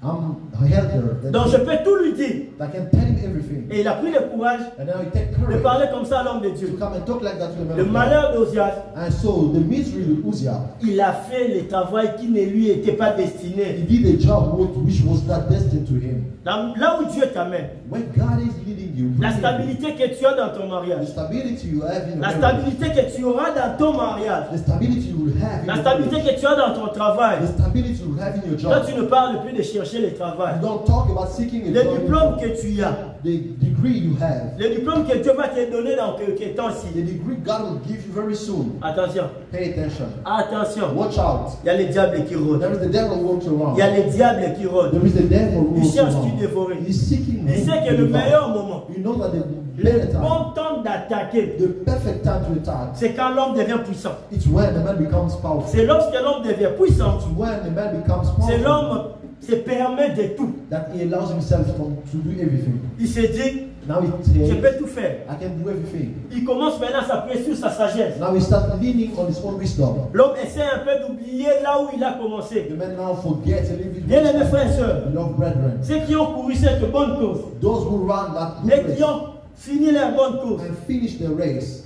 I'm healthier than Donc je peux tout lui dire. I can tell him everything. Et il a pris le courage And now he take de courage parler comme ça à l'homme de to Dieu. come and talk like that to the man Le of God. malheur d'Ozias, And so the misery with Uzziah, il a fait le travail qui ne lui était pas he destiné. did a job which was not destined to him. Là où Dieu t'amène, When God is leading you, la stabilité que tu as dans ton the mariage, stability you have in your la marriage, stabilité que tu auras dans ton mariage, the stability you will have in la your stabilité marriage, que tu as dans ton travail. the stability you will have in your Toi, job. tu ne parles plus de chercher le travail. You don't talk about seeking a Le job. diplôme que tu as, The degree you have, le diplôme que Dieu va te donner dans quelques temps-ci. the degree God will give you very soon. Attention, Pay attention. attention. Watch out. Il y a les diables qui rôdent. There is the devil who walks around. Il y a les diables qui rôdent. There is the devil who Il walks cherche qui around. dévorer. He's seeking Il sait que le meilleur moment, You know that the le better time, bon temps d'attaquer, the perfect time to attack, c'est quand l'homme devient puissant. it's when the man becomes powerful. C'est lorsque l'homme devient puissant, It's when the man becomes c'est powerful l'homme se permet de tout. that he allows himself to do everything. Il se dit, Now he je says, peux tout faire. I can do everything. Il commence maintenant à s'appuyer sur sa sagesse. Now he starts leaning on his own wisdom. L'homme essaie un peu d'oublier là où il a commencé. The man now forgets a little bit. Bien aimés frères et sœurs, Beloved brethren, ceux qui ont couru cette bonne course those who run that good et qui race ont fini leur bonne course, and finish the race,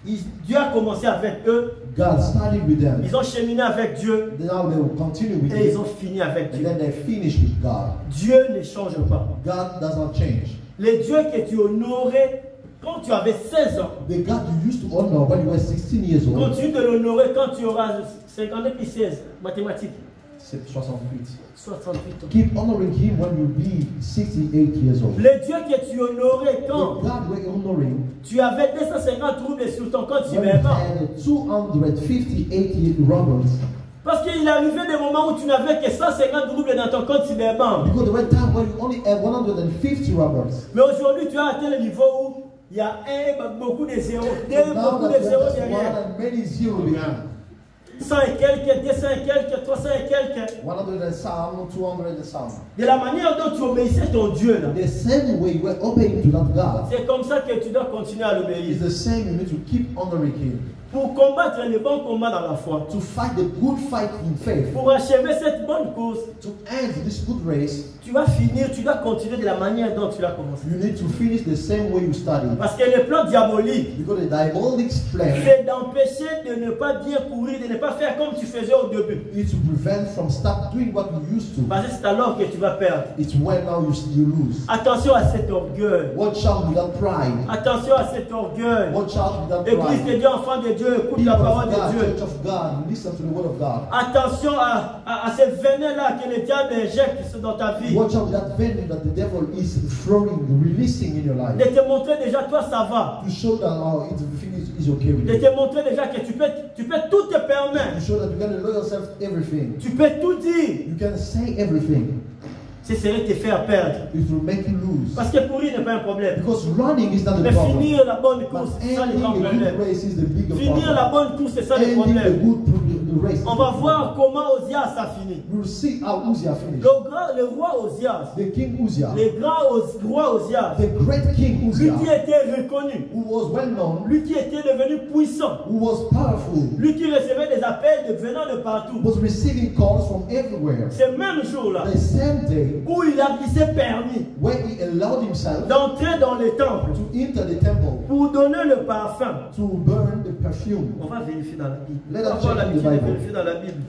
Dieu a commencé avec eux, God started with them. ils ont cheminé avec Dieu Now they will continue with et ils him, ont fini avec and Dieu. then they finish with God. Dieu ne change pas. God does not change. Le Dieu que tu honorais quand tu avais 16 ans, The God you used to honor when you were 16 years old, continue de l'honorer quand tu auras 50 puis 16, mathématiques, 68. 68 ans. Keep honoring him when you be 68 years old. Le Dieu que tu honorais The quand God we're honoring tu avais 250 troubles sur ton compte when you cyberbank. had 258 robbers. Parce qu'il arrivait des moments où tu n'avais que 150 roubles dans ton compte cyberbank. Because there were times when you only had 150 robbers. Mais aujourd'hui, tu as atteint le niveau où il y a beaucoup de zéros, Now beaucoup that de we zéros have just derrière. one and many zero behind. 100 et quelques, 200 et quelques, 300 et quelques. 100 and some, 200 and some. De la manière dont tu obéissais ton Dieu, là, The same way you were obeying to that God, c'est comme ça que tu dois continuer à is l'obéir. the same. You need to keep honoring him. Pour combattre le bon combat dans la foi, To fight the good fight in faith. pour achever cette bonne course, To end this good race, tu vas finir, tu dois continuer de la manière dont tu l'as commencé. you need to finish the same way you started. Parce que le plan diabolique, Because the diabolic plan c'est d'empêcher de ne pas bien courir, de ne pas faire comme tu faisais au début. is to prevent from stop doing what you used to. Parce que c'est alors que tu vas perdre. It's when now you lose. Attention à cet orgueil. Watch out with that pride. Attention à cet orgueil. Watch out with that Église de pride. Dieu, enfant de Dieu, écoute People la of parole de God, Dieu. Church of God, listen to the word of God. Attention à ces venin-là que le diable injecte dans ta vie. Watch out with that venom that the devil is throwing, releasing in your life. De te montrer déjà, toi, ça va. To show that everything is okay with De you. te montrer déjà que tu peux tout te permettre. To show that you can allow yourself everything. Tu peux tout dire. You can say everything. Ce serait te faire perdre. It will make you lose. Parce que courir n'est pas un problème. Because running is not the Mais problem. finir la bonne course, But c'est ça le ending grand the good problème. race is the bigger Finir la problem. bonne course, c'est ça le Ending the problème. the race. is On va the voir comment Ozias a fini. We will see how Uzziah finished. Le roi Ozias, The king Uzziah, le grand roi Ozias, the great king lui Uzziah, qui était reconnu, who was well known, lui qui était devenu puissant, who was powerful, lui qui recevait des appels venant de partout. was receiving calls from everywhere. Ce même jour-là, The same day où il s'est permis when he allowed himself d'entrer dans le temple to enter the temple pour donner le parfum. to burn the perfume. On va vérifier dans la Bible. Let On va us avoir check in the l'habitude de Bible. vérifier dans la Bible.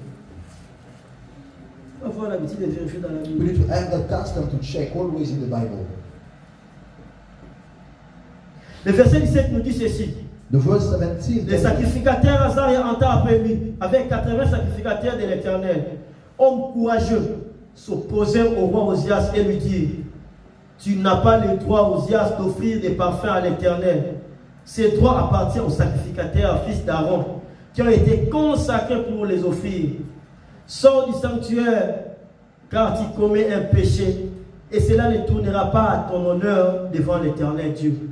On va avoir l'habitude de vérifier dans la We Bible. need to have the custom to check always in the Bible. Le verset 17 nous dit ceci. The verse 17. Les sacrificateurs Azaria entra après lui, avec 80 sacrificateurs de l'Éternel. Homme courageux s'opposait au roi Ozias et lui dit: tu n'as pas le droit, Ozias, d'offrir des parfums à l'Éternel. Ces droits appartiennent aux sacrificateurs, fils d'Aaron, qui ont été consacrés pour les offrir. Sors du sanctuaire, car tu commets un péché, et cela ne tournera pas à ton honneur devant l'Éternel Dieu.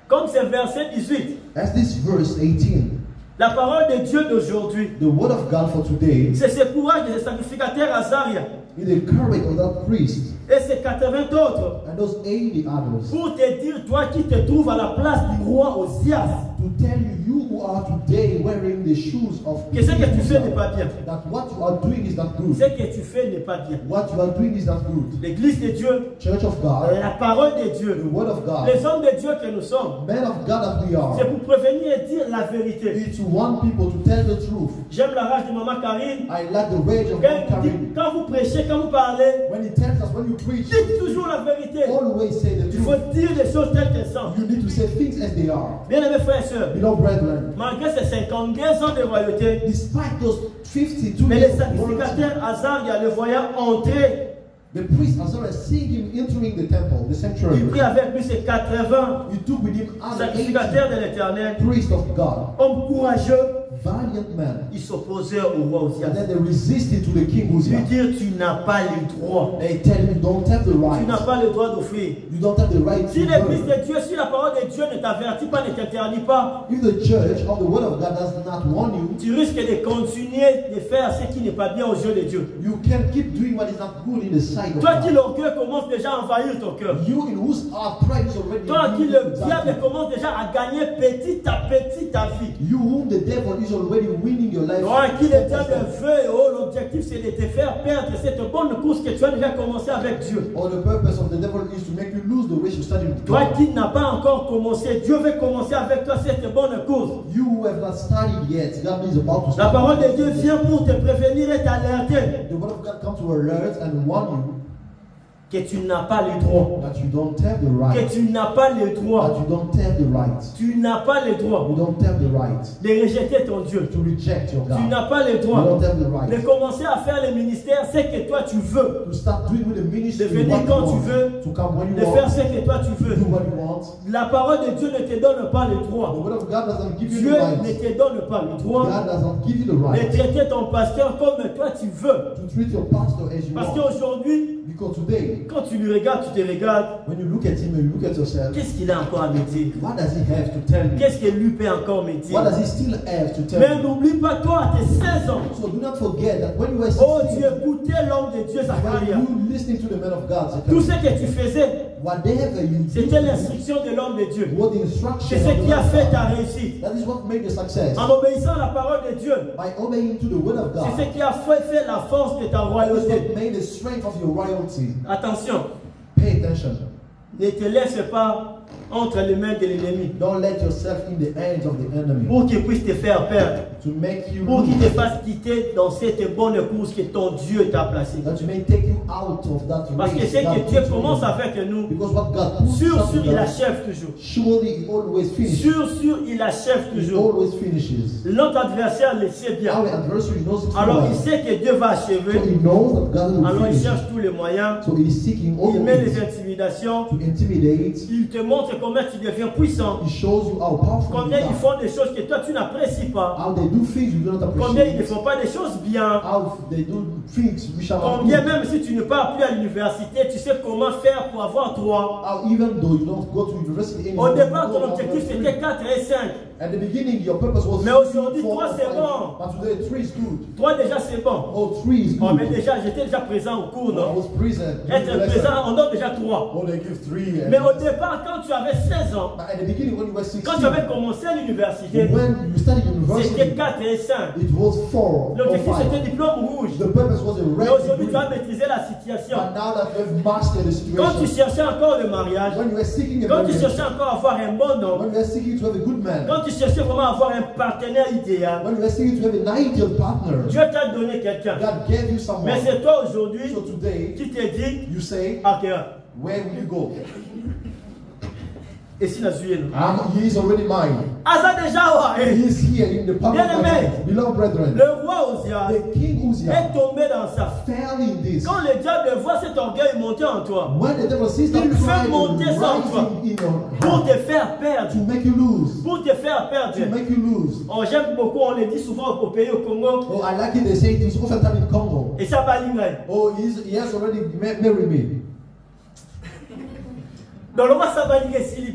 Comme c'est verset 18, As this verse 18, La parole de Dieu d'aujourd'hui, The word of God for today c'est ce courage de ce sacrificateur Azaria is the courage of that priest et ces 80 autres and those 80 others pour te dire, toi qui te trouves à la place du roi Osias, to tell you who are today wearing the shoes of que ce que tu fais n'est pas bien. that what you are doing is not good. Ce que tu fais n'est pas bien. What you are doing is not good. L'église de Dieu, Church of God, la parole de the Dieu, word of God, les hommes de Dieu que nous sommes, men of God that we c'est are, pour prévenir et dire la vérité. it's to want people to tell the truth. J'aime la rage de maman Karine. I like the rage of Quand, Karim. quand vous prêchez, quand vous parlez, When he tells us, when you preach, dites toujours la vérité. always say the Il faut truth. dire les choses telles qu'elles sont. You need to say things as they are. Bien-aimés frères et sœurs, Beloved brethren, malgré ces 52 ans de royauté, despite those 52 mais years les of royalty, sacrificateurs Azaria le voyant entrer, the priest Azariah seeing him entering the temple, the il sanctuary, prit avec lui ces 80 he took with him other 80 sacrificateurs de l'éternel, priests of God, hommes courageux, valiant men, ils s'opposaient au roi Osias. and then they resisted to the king Lui Uzziah. dire, tu n'as pas le droit. They tell him, you don't have the Tu right. n'as pas le droit d'offrir. You don't have the right Si to l'église burn. de Dieu, si la parole de Dieu ne t'avertit pas, ne t'interdit pas, If the church of the word of God does not warn you, tu risques de continuer de faire ce qui n'est pas bien aux yeux de Dieu. you can keep doing what is not good in the sight of Toi qui God. l'orgueil commence déjà à envahir ton cœur. You in whose heart pride is already Toi qui in le you, diable commence déjà à gagner petit à petit ta vie. you whom the devil is already winning your life. Toi qui le diable veut, oh, l'objectif c'est de te faire perdre cette bonne course que tu as déjà commencé avec Dieu. Or the purpose of the devil is to make you lose the race you started with Toi God. qui n'as pas encore commencé, Dieu veut commencer avec toi cette bonne course. You who have not started yet, God is about to La start. parole de Dieu vient pour te prévenir et t'alerter The word of God comes to alert and warn que tu n'as pas le droit. you that you don't have the Que right. tu n'as pas le That droit. you don't have the right. Tu n'as pas le droit You don't have the right de rejeter ton Dieu. to reject your Tu God. n'as pas le You droit don't have the de right commencer à faire le ministère, ce que toi tu veux. to start doing with the ministry De venir what you quand tu want, veux, to come when you De faire want, ce que toi tu veux. do what you want. La parole de Dieu ne te donne pas le The droit. word of God doesn't give you Dieu the ne right. te donne pas le droit God doesn't give you the de right traiter ton pasteur comme toi tu veux. to treat your pastor as you Parce want. qu'aujourd'hui, Because today, quand tu le regardes, tu te regardes. when you look at him and you look at yourself, Qu'est-ce qu'il a encore à me dire? what does he have to tell you? Qu'est-ce que lui peut encore me dire? What does he still have to tell Mais you? n'oublie pas, toi, à tes 16 ans, So do not forget that when you were oh, tu 16, écoutais l'homme de Dieu, when Zacharia. you listening to the man of God, Tout Zechariah, ce que tu faisais, whatever you c'était did, l'instruction de l'homme de Dieu. what the instruction C'est of ce the qui a man of fait God, ta réussite. that is what made the success. En obéissant à la parole de Dieu, By obeying to the word of c'est God, ce qui a fait la force de ta that is royauté. what made the strength of your royalty. Attention, Pay attention. ne te laisse pas entre les mains de l'ennemi Don't let yourself in the hands of the enemy pour qu'il puisse te faire perdre, to make you pour qu'il te lose, fasse quitter dans cette bonne course que ton Dieu t'a placée. that you may take you out of that Parce que race. c'est God que Dieu put you commence in. avec nous. Because what God puts Sûr, us il in, achève toujours. surely he always finishes. Sûr, il achève He toujours. always finishes. Notre adversaire le sait bien. Our adversary knows it Alors well. il sait que Dieu va So achever. he knows that God will Alors il finish. cherche tous les moyens. So he is seeking all Il the met les ways intimidations. to intimidate. Il te montre comment tu deviens puissant. He shows you how powerful Combien you ils are. font des choses que toi tu n'apprécies pas. How they do things you do not Combien ils ne appreciate. font pas des choses bien. How they do things which are not Combien good. même si tu ne pars plus à l'université, tu sais comment faire pour avoir 3. How even though you don't go to university Au anymore, départ, you ton go objectif after c'était three. 4 et 5. At the beginning, your purpose was Mais aujourd'hui, 4 3 or c'est 5. bon. But today, 3 is good. 3 déjà c'est bon. Oh, 3 is Oh, mais good. déjà, j'étais déjà présent au cours, I non? was present. Être présent, on donne déjà 3. Oh, they give 3. Mais au départ, quand tu avais 16 ans, But at the beginning, when you were 16, quand tu avais commencé à l'université, when you studied university, c'était 4 et 5. it was 4 or L'objectif 5. c'était diplôme rouge. The purpose was a Mais red aujourd'hui, tu degree. as maîtrisé la situation. But now that you have mastered the Quand tu situation, cherchais encore le mariage, when you were seeking a quand tu marriage, cherchais encore à avoir un bon homme, when you were seeking to have a good man, quand tu cherchais vraiment à avoir un partenaire idéal, when you were seeking to have an ideal partner, Dieu t'a donné quelqu'un. God gave you someone. Mais c'est toi aujourd'hui So today, qui te dit, you say, ok, where will you go? et si la zuye non? He is already mine. Asa déjà, He is here in the palm of my Bien-aimé. hand. Beloved brethren, le roi Osias the king Uzziah est tombé dans ça. fell in this. Quand le diable voit cet orgueil monter en toi, When the devil sees that Il fait pride monter ça en toi. rising in your pour heart te faire perdre, to make you lose, pour te faire perdre. to make you lose. Oh, j'aime beaucoup, on le dit souvent au pays au Congo, Oh, I like it. They say it is often time in Congo. et ça va l'ingray. Oh, he has already married me. Donc, on va savoir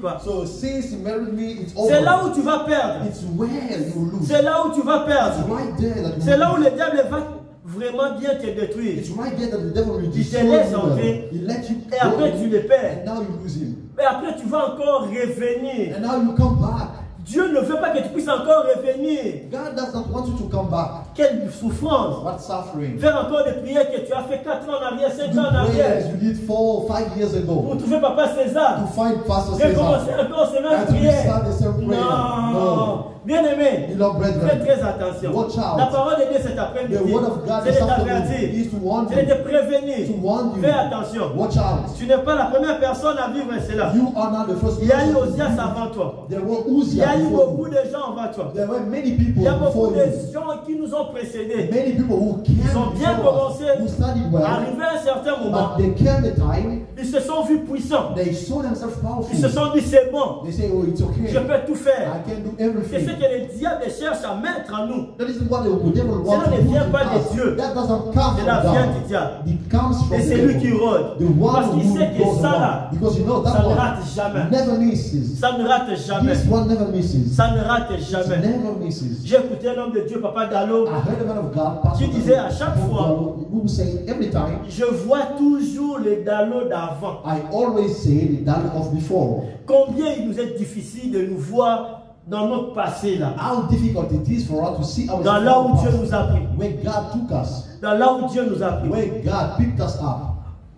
quoi. So since he married me, it's C'est over. là où tu vas perdre. It's where you lose. C'est là où tu vas It's perdre. right there that you C'est là où lose. le diable va vraiment bien te détruire. It's right there that the devil will Il te destroy laisse you. entrer. He let you Et après, go, tu le perds. and now you lose him. Et après, tu vas encore revenir. And now you come back. Dieu ne veut pas que tu puisses encore revenir. God does not want you to come back. Quelle souffrance. What suffering? Faire encore des prières que tu as fait 4 ans en arrière, 5 Do ans en arrière. prayers you did 4 or 5 years Pour ago trouver Papa César. to find Pastor Recommencer Cesar. encore ces mêmes And to prières. restart the same prayer. Non. No. Bien aimé. Beloved Fais brethren, très attention. Watch out. La parole de Dieu cet the après-midi, word of God c'est de this afternoon t'avertir. is to warn C'est de you. te prévenir. To warn you. Fais attention. Watch out. Tu n'es pas la première personne à vivre cela. You are not the first Il y a eu person. Osias avant toi. There were Il y a Uzziah eu before beaucoup you. de gens avant toi. There were many people Il y a beaucoup before de you. gens qui nous ont précédés. Many people who came Ils ont bien before us, commencé. who studied well, Arrivé à un certain moment, but there came a time ils se sont vus puissants. they saw themselves powerful. Ils se sont dit c'est bon. They say, oh, it's okay. Je peux tout faire. I can do C'est everything. ce que le diable cherche à mettre en nous. That is what the devil wants Cela to ne put vient in pas us. de Dieu. That doesn't come Cela from vient du God. diable. It comes from Et the c'est lui qui devil. rôde. The one Parce qu'il who sait que goes ça around. là, Because you know that ça ne one rate jamais. never misses. Ça ne rate jamais. This one never misses. Ça ne rate It jamais. never misses. J'ai écouté un homme de Dieu, Papa Dallo, I heard a man of God, Pastor qui disait à chaque fois, who say every time, je vois toujours les Dallo d'avant. I always say the that of before. Combien il nous est difficile de nous voir dans notre passé là. How difficult it is for us to see ourselves Dans là où Dieu nous a pris. where God took us, Dans là où Dieu nous a pris. where God picked us up.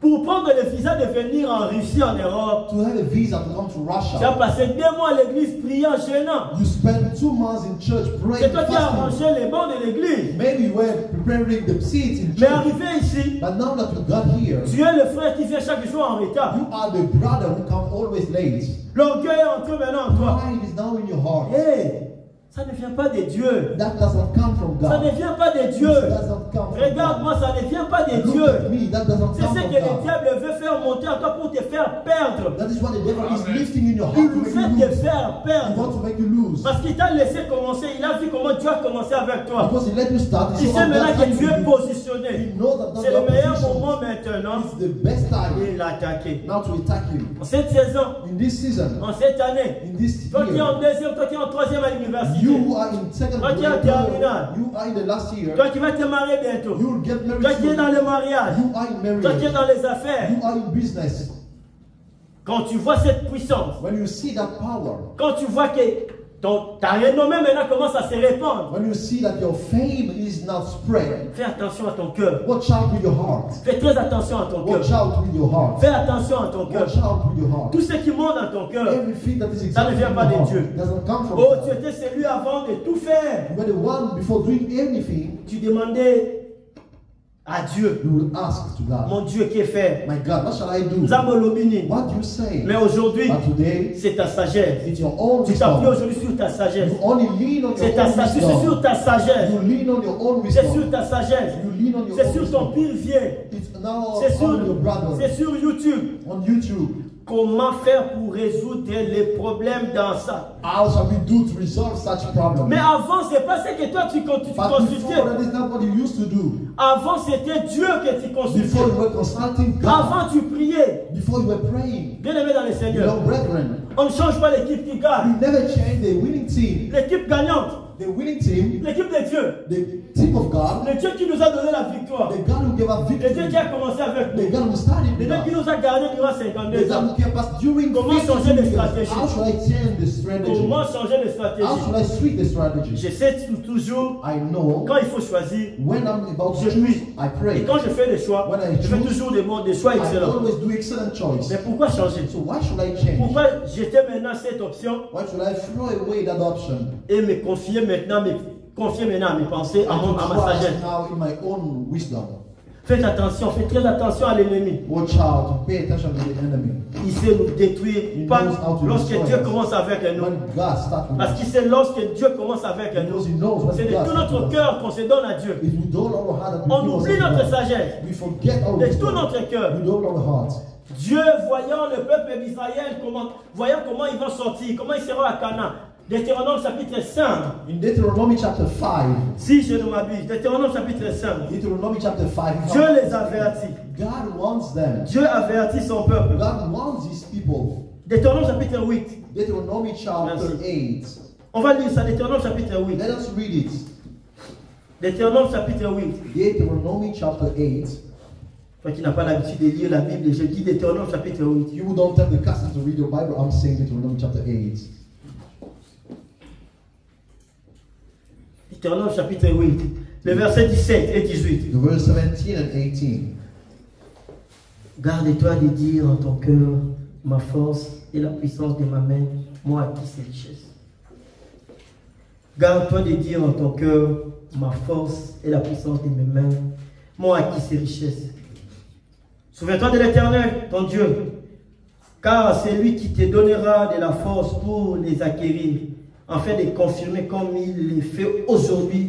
Pour prendre le visa de venir en Russie, en Europe, To have a visa to come to tu as Russia, passé 2 mois à l'église priant, gênant. you spend 2 months in church praying, C'est toi qui as fasting. arrangé les bancs de l'église. Maybe you were preparing the seats in Mais church. arrivé ici, But now that you got here, tu es le frère qui vient chaque jour en retard. you are the brother who come always late. L'orgueil est entré maintenant en toi. Pride is now in your heart. Hey, ça ne vient pas de Dieu. That doesn't come from Ça ne God. vient pas de It Dieu. doesn't come from God. Regarde-moi, ça ne vient pas de Look Dieu. at me, that doesn't C'est come ce from que le God. diable veut faire monter en toi pour te faire perdre. That is what the devil is lifting in your Il heart to veut make te you lose. faire He perdre. wants to make you lose. Parce qu'il t'a laissé commencer. Il a vu comment Dieu a commencé avec toi. Because he let you start. Il He sait saw maintenant that que tu es you positionné. know that C'est that's le your meilleur position. moment maintenant. It's the best time Il a attaqué. now to attack you. En cette saison, In this season, en cette année, in this toi qui es en year, deuxième, toi qui es en troisième à l'université, you who are in second Toi qui es en grade, terminale. you are in the last year, toi qui vas te marier bientôt, you will get married toi qui es soon. dans le mariage, You are in toi qui es marriage. dans les affaires, You are in business. quand tu vois cette puissance, When you see that power, quand tu vois que ta renommée maintenant commence à se répandre, when you see that your fame is now spread, fais attention à ton cœur. watch out with your heart. Fais très attention à ton cœur. Watch out with your heart. Fais attention à ton cœur. Watch out with your heart. Tout ce qui monte dans ton cœur, Everything that is ça ne exactly vient in pas your de heart Dieu. doesn't come from Oh, tu God. étais celui avant de tout faire. You were the one before doing anything, Tu demandais à Dieu, you will ask to God, mon Dieu, qu'est fait? my God, what shall I do? Zamolobini. What do you say? Mais aujourd'hui, But today, c'est ta sagesse. it's your own Tu t'appuies wisdom. aujourd'hui sur ta sagesse. You only lean on C'est your ta own sagesse. C'est sur wisdom. ta sagesse. You lean on your own C'est sur wisdom. ta sagesse. You lean on your C'est own sur ton wisdom. pire vieux. It's now C'est sur, on your brother. c'est sur YouTube. On YouTube. Comment faire pour résoudre les problèmes dans ça? How shall we do to resolve such problem? Mais avant, c'est pas ce que toi tu But before, consultais. that is not what you used to do. Avant, c'était Dieu que tu Before consultais. you were consulting God. Avant, tu priais. Before you were praying. Bien aimé dans le Seigneur. Your brethren. On ne change pas l'équipe qui gagne. You never change the winning team. L'équipe gagnante. The winning team, L'équipe de Dieu. the team of God, Le Dieu qui nous a donné la victoire. the God who gave us Le Dieu victory, qui a commencé avec the nous. God who started Le with Dieu qui us, nous a gardés durant the 52 God ans. who kept us during Comment 52 changer les years. stratégies? How should I change the strategy? Comment changer les How stratégies? should I switch the strategy? J'essaie toujours, I know quand il faut choisir, when I'm about to je choose, prie. I Et pray. quand je fais des choix, When I je fais choose, toujours des choix I excellents. always do excellent choice. Mais pourquoi changer? So why should I change? Pourquoi jeter maintenant cette option Why should I throw away that option? et me confier maintenant à mes pensées, à And ma to trust sagesse? now in my own wisdom. Faites attention, faites très attention à l'ennemi. Watch out, pay attention to the enemy. Il sait nous détruire, He pas knows how to lorsque destroy Dieu us. commence avec nous. When God starts with Parce us, qu'il sait lorsque Dieu commence avec because He nous, knows when c'est de God tout starts notre with us. cœur qu'on se donne à Dieu. If we don't our heart that we On give oublie ourselves notre to God, sagesse. we forget our De tout wisdom. notre cœur. We don't our heart. Dieu, voyant le peuple d'Israël, voyant comment ils vont sortir, comment ils seront à Canaan. Deutéronome chapitre 5. In Deuteronomy chapter 5, Si je ne m'abuse, Deutéronome chapitre 5. Deuteronomy chapter 5, Dieu les avertit. God wants them. Dieu avertit son peuple. God wants His people. Deutéronome chapitre 8. Deuteronomy chapter Merci. 8. On va lire ça, Deutéronome chapitre 8. Let us read it. Deutéronome chapitre 8. Deuteronomy chapter 8. Toi qui n'as pas l'habitude de lire la Bible, je dis Deutéronome chapitre 8. You don't have the custom to read your Bible. I'm saying Deuteronomy chapter 8. Deutéronome chapitre 8. Le verset 17 et 18. The verse 17 and 18. Garde-toi de dire en ton cœur, ma force et la puissance de ma main m'ont acquis ces richesses. Garde-toi de dire en ton cœur, ma force et la puissance de mes mains m'ont acquis ces richesses. Souviens-toi de l'Éternel, ton Dieu, car c'est lui qui te donnera de la force pour les acquérir, afin de confirmer comme il le fait aujourd'hui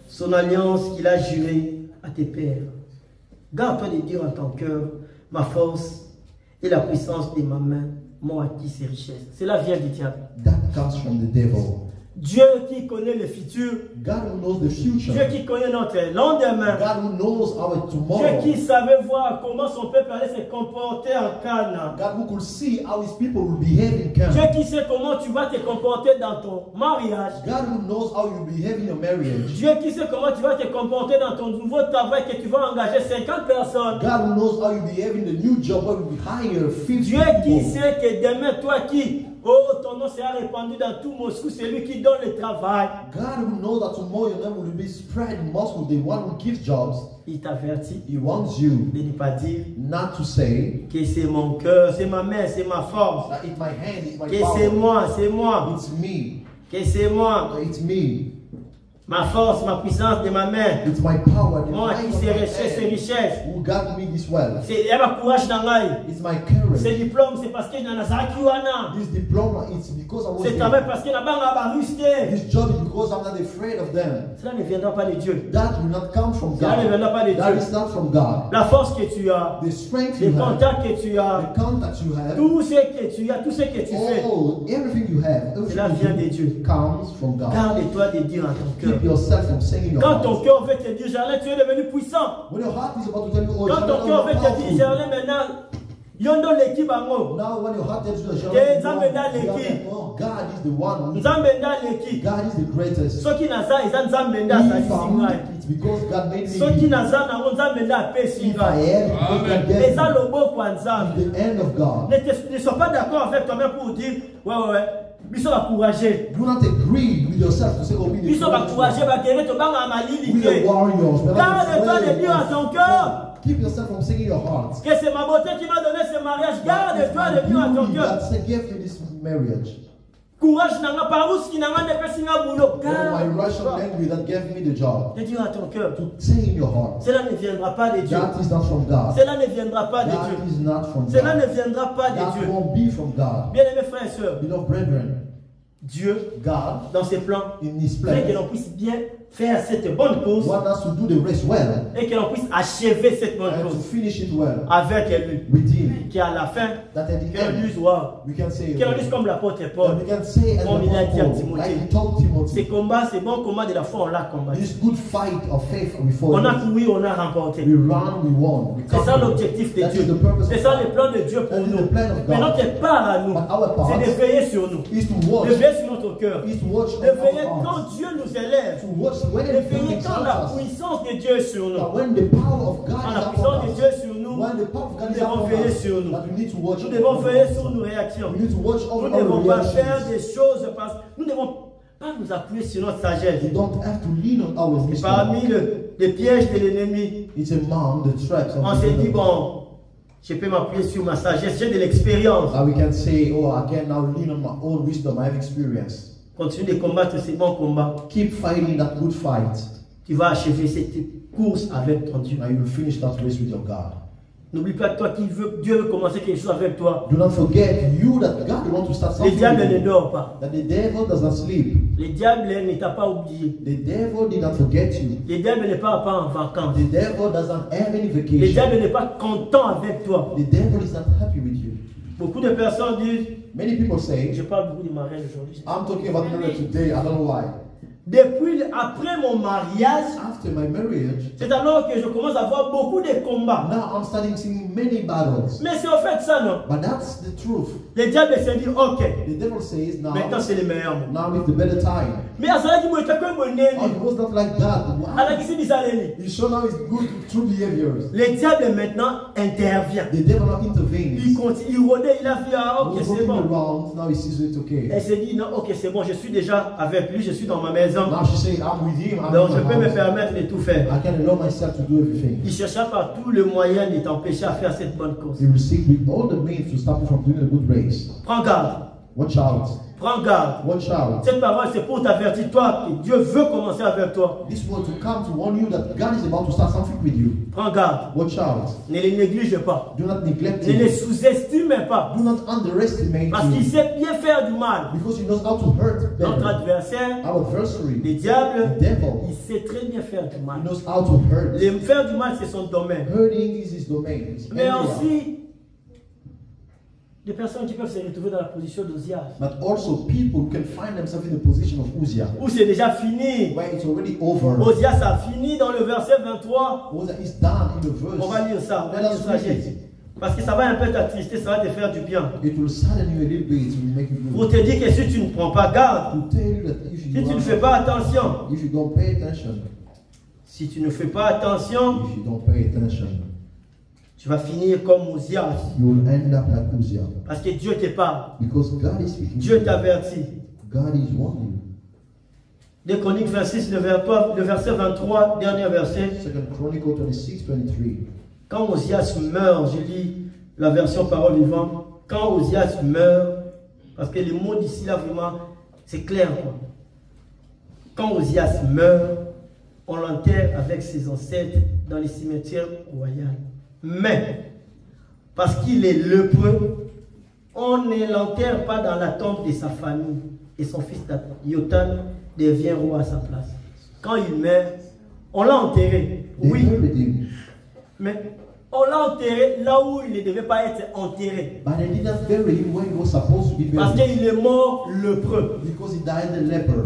son alliance qu'il a jurée à tes pères. Garde-toi de dire en ton cœur, ma force et la puissance de ma main m'ont acquis ces richesses. Cela vient du diable. That comes from the devil. Dieu qui connaît le futur, God who knows the future. Dieu qui connaît notre lendemain, God who knows our Dieu tomorrow. qui savait voir comment son peuple allait se comporter en Canaan. God who could see how his people will behave in camp. Dieu qui sait comment tu vas te comporter dans ton mariage. God who knows how you behave in your marriage. Dieu qui sait comment tu vas te comporter dans ton nouveau travail que tu vas engager 50 personnes. God who knows how you behave in the new job where you hire 50 Dieu qui people. sait que demain, toi qui, oh, ton nom sera répandu dans tout Moscou, c'est lui qui donne le travail. God who knows that tomorrow your name will be spread in Moscow, the one who gives jobs. Il t'avertit He wants you de ne pas dire not to say que c'est mon cœur, c'est ma main, c'est ma force. that it's my hand, it's my Que c'est power. moi, c'est moi. It's me. Que c'est moi. It's me. Ma force, ma puissance de ma main. It's my power. The Moi might qui of sais my richesse, c'est hand richesse. who got me this wealth. C'est ma courage dans l'ail. It's my C'est courage. diplôme, c'est parce que je n'en ai pas wana. This diploma, it's because I was C'est there. travail parce que la banque a rusté. This job is because I'm not afraid of them. Cela ne viendra pas de Dieu. That will not come from Cela ne God. viendra pas de That Dieu. is not from God. La force que tu as, The strength les you have, contacts que tu as, the contact you have, tout ce que tu as, tout ce que tu fais, all, everything you have, cela vient de Dieu. comes from God. Garde-toi de dire en ton cœur. Keep yourself from saying in your Quand ton heart. cœur veut te dire, Gerlin, tu es devenu puissant. When your heart is about to tell you, oh, Quand ton cœur veut te dire, powerful. Gerlin, maintenant, yondo l'équipe en haut. Now when your heart tells you, Que oh, Nzambe nda leki. God is the one. Nzambe nda l'équipe. God is the greatest. Soki naza eza Nzambe nda If asalisi I'm ngai. it's because God made me. Soki naza nango Nzambe nda apesi If I ngai. am, because God gave Eza me. loboko ya Nzambe. The end of God. Ne sois pas d'accord avec toi-même pour dire, ouais. Biso va courager. Do not agree with yourself to say, oh, we the Biso va courager, va guérir ton bang à malili. We the warriors. We're not Garde-toi de afraid. dire à ton cœur Keep yourself from singing your heart. que c'est ma beauté qui m'a donné ce mariage. Garde-toi de dire à ton Beauty cœur. that's a gift in this marriage. Courage nanga parous qui nanga ne pesi nga boulot. Oh, my Russian Garde-toi language that gave me the job. de dire à ton cœur. To say in your heart. Cela ne viendra pas de Dieu. That is not from God. Cela ne viendra pas de That Dieu. is not from Cela ne God. viendra pas de That Dieu. won't be from God. Bien-aimés frères et sœurs, Beloved brethren, Dieu, God, dans ses plans, in His fait que plan, l'on puisse bien faire cette bonne cause want us to do the race well et que l'on puisse achever cette bonne and to cause finish it well avec lui. with Him. Qui à la fin, That at the que l'on end, dise, wow, we can say, que l'on dise comme l'apôtre and Paul, we can say as comme il a dit à Paul, Timothée, like he told Timothy, ces combats, ces bons combats de la foi, on l'a combattu. this good fight of faith we fought. On a couru, on a remporté. We run, we won. We C'est ça conquered. l'objectif de That is Dieu. the purpose C'est of ça God. le plan de Dieu pour That is nous. the plan of Mais God. notre part à nous, But our part c'est de veiller sur nous, is to de watch, veiller sur notre cœur, is to watch de veiller our quand hearts, Dieu nous élève, to watch when de He veiller quand la exalts us. puissance de Dieu est sur nous. That when the power of God Quand is la upon puissance de us, Dieu est sur nous, when the power of God nous is devons upon veiller us, sur nous. that we need to watch. Nous devons veiller sur nos réactions. We need to watch Nous over ne devons our pas faire reactions. des choses parce que nous ne devons pas nous appuyer sur notre sagesse. We don't have to lean on our wisdom. Parmi les pièges de l'ennemi, It's among the traps of on the s'est dit, enemy. bon, je peux m'appuyer sur ma sagesse, j'ai de l'expérience. We can say, oh, I can now lean on my own wisdom. I have experience. Continue de combattre ces bons combats. Keep fighting that good fight. Tu vas achever cette course avec ton Dieu. Now you will finish that race with your God. N'oublie pas toi qui veut, Dieu veut commencer quelque chose avec toi. Do not forget you that God wants to start Le something. diable with ne you. dort pas. That the devil does not sleep. Le diable ne t'a pas oublié. The devil did not forget you. Le diable n'est pas en vacances. The devil doesn't have any Le vacation. diable n'est pas content avec toi. The devil is not happy with you. Beaucoup de personnes disent, Many people say, je parle beaucoup de mariage aujourd'hui. I'm talking about marriage today. I don't know why. Depuis, après mon mariage, After my marriage, c'est alors que je commence à avoir beaucoup de combats. now I'm starting seeing many battles. Mais c'est en fait ça, non? But that's the truth. Le diable se dit, ok, The devil says maintenant c'est le meilleur moment. now is the better time. Mais à ça, il me dit, Oh, it was not like that. alors Wow. qu'il dit ça, You show now is good true behaviors. le diable maintenant intervient. The devil now intervenes. Il continue, il rôdait, il a vu, ah, ok, He was c'est walking bon. around, now he sees it okay. Elle s'est dit, non, ok, c'est bon, je suis déjà avec lui, je suis dans ma maison. Now she says, I'm with him, I'm Donc je in peux my me house. permettre de tout faire. I can allow myself to do everything. Il chercha par tous les moyens de t'empêcher à faire cette bonne course. He will seek with all the means to stop you from doing a good race. Prends garde, Watch out. prends garde. Watch out. Cette parole, c'est pour t'avertir, toi, que Dieu veut commencer avec toi. This word to come to warn you that God is about to start something with you. Prends garde. Watch out. Ne les néglige pas. Do not neglect Ne les it. sous-estime pas. Do not underestimate Parce qu'il it. sait bien faire du mal. Because he knows how to hurt Notre better. adversaire, Our adversary, le diable, the devil, il sait très bien faire du he mal. knows how to hurt. Faire du mal, c'est son domaine. Hurting is his domain. His Mais area. aussi, des personnes qui peuvent se retrouver dans la position d'Ozias, But also people who can find themselves in the position of Uzziah, où c'est déjà fini. where it's already over. Ozias a fini dans le verset 23. Uzziah is done in the verse. On va lire ça, on va Let lire us ça, read j'ai dit. it. Parce que ça va un peu t'attrister, ça va te faire du bien. It will sadden you a little bit. It will make you Pour good. te dire que si tu ne prends pas garde, To tell you that if si you, tu ne fais pas attention, if you don't pay attention, si tu ne fais pas attention, if you don't pay attention, tu vas finir comme Ozias. you will end up like Uzziah. Parce que Dieu te parle, Because God is speaking. Dieu t'avertit. God is warning you. 2 Chroniques 26, le verset 23, dernier verset. 2 Chronicles 26:23. Quand Ozias meurt, je lis la version parole vivante. Quand Ozias meurt, parce que les mots d'ici là vraiment, c'est clair quoi. Quand Ozias meurt, on l'enterre avec ses ancêtres dans les cimetières royaux. Mais, parce qu'il est lépreux, on ne l'enterre pas dans la tombe de sa famille. Et son fils Yotam devient roi à sa place. Quand il meurt, on l'a enterré. They Oui, buried him. mais on l'a enterré là où il ne devait pas être enterré. But they did not bury him where he was supposed to be Parce buried. qu'il est mort lépreux. Because he died a leper.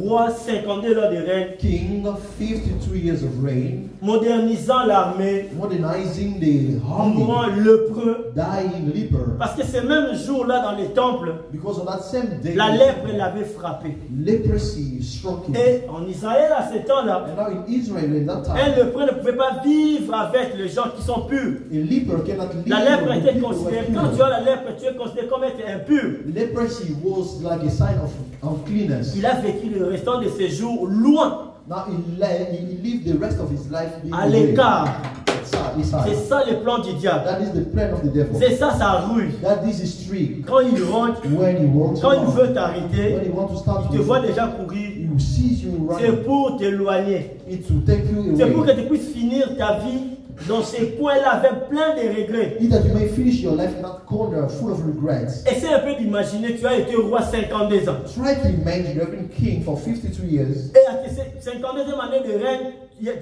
Roi 52 lors de règne, King of 52 years of reign, modernisant l'armée, modernizing the mourant army, lépreux. dying leper. Parce que ce même jour-là dans les temples, Because on that same day, la lèpre l'avait frappé. leprosy struck him. Et en Israël à ce temps-là, And now in Israel, in that un time, lépreux ne pouvait pas vivre avec les gens qui sont purs. a leper cannot live La lèpre with était people who considérée, are quand pure. tu as la lèpre, tu es considéré comme être impur. Leprosy was like a sign of uncleanness. Il a vécu le restant de ses jours loin, Now he lived the rest of his life being à away. l'écart. It's sad. C'est ça le plan du diable. That is the plan of the devil. C'est ça sa ruse. That is his trick. Quand il rentre, When he walks quand il around, veut t'arrêter, when he wants to start il te to voit déjà courir. he will seize you C'est running. pour t'éloigner. It's to take you C'est pour que away. tu puisses finir ta vie dans ces coins-là avec plein de regrets. It that you may finish your life in that corner full of regrets. Essaie un peu d'imaginer, tu as été roi 52 ans. Try to imagine you have been king for 52 years. Et à tes 52e année de règne,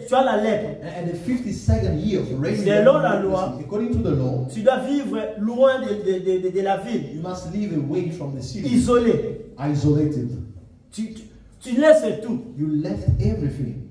tu as la lèpre. And the 52nd year of reign, Selon la loi, according to the law, tu dois vivre loin de la ville, you must live away from the city, isolé. isolated. Tu laisses tout. You left everything.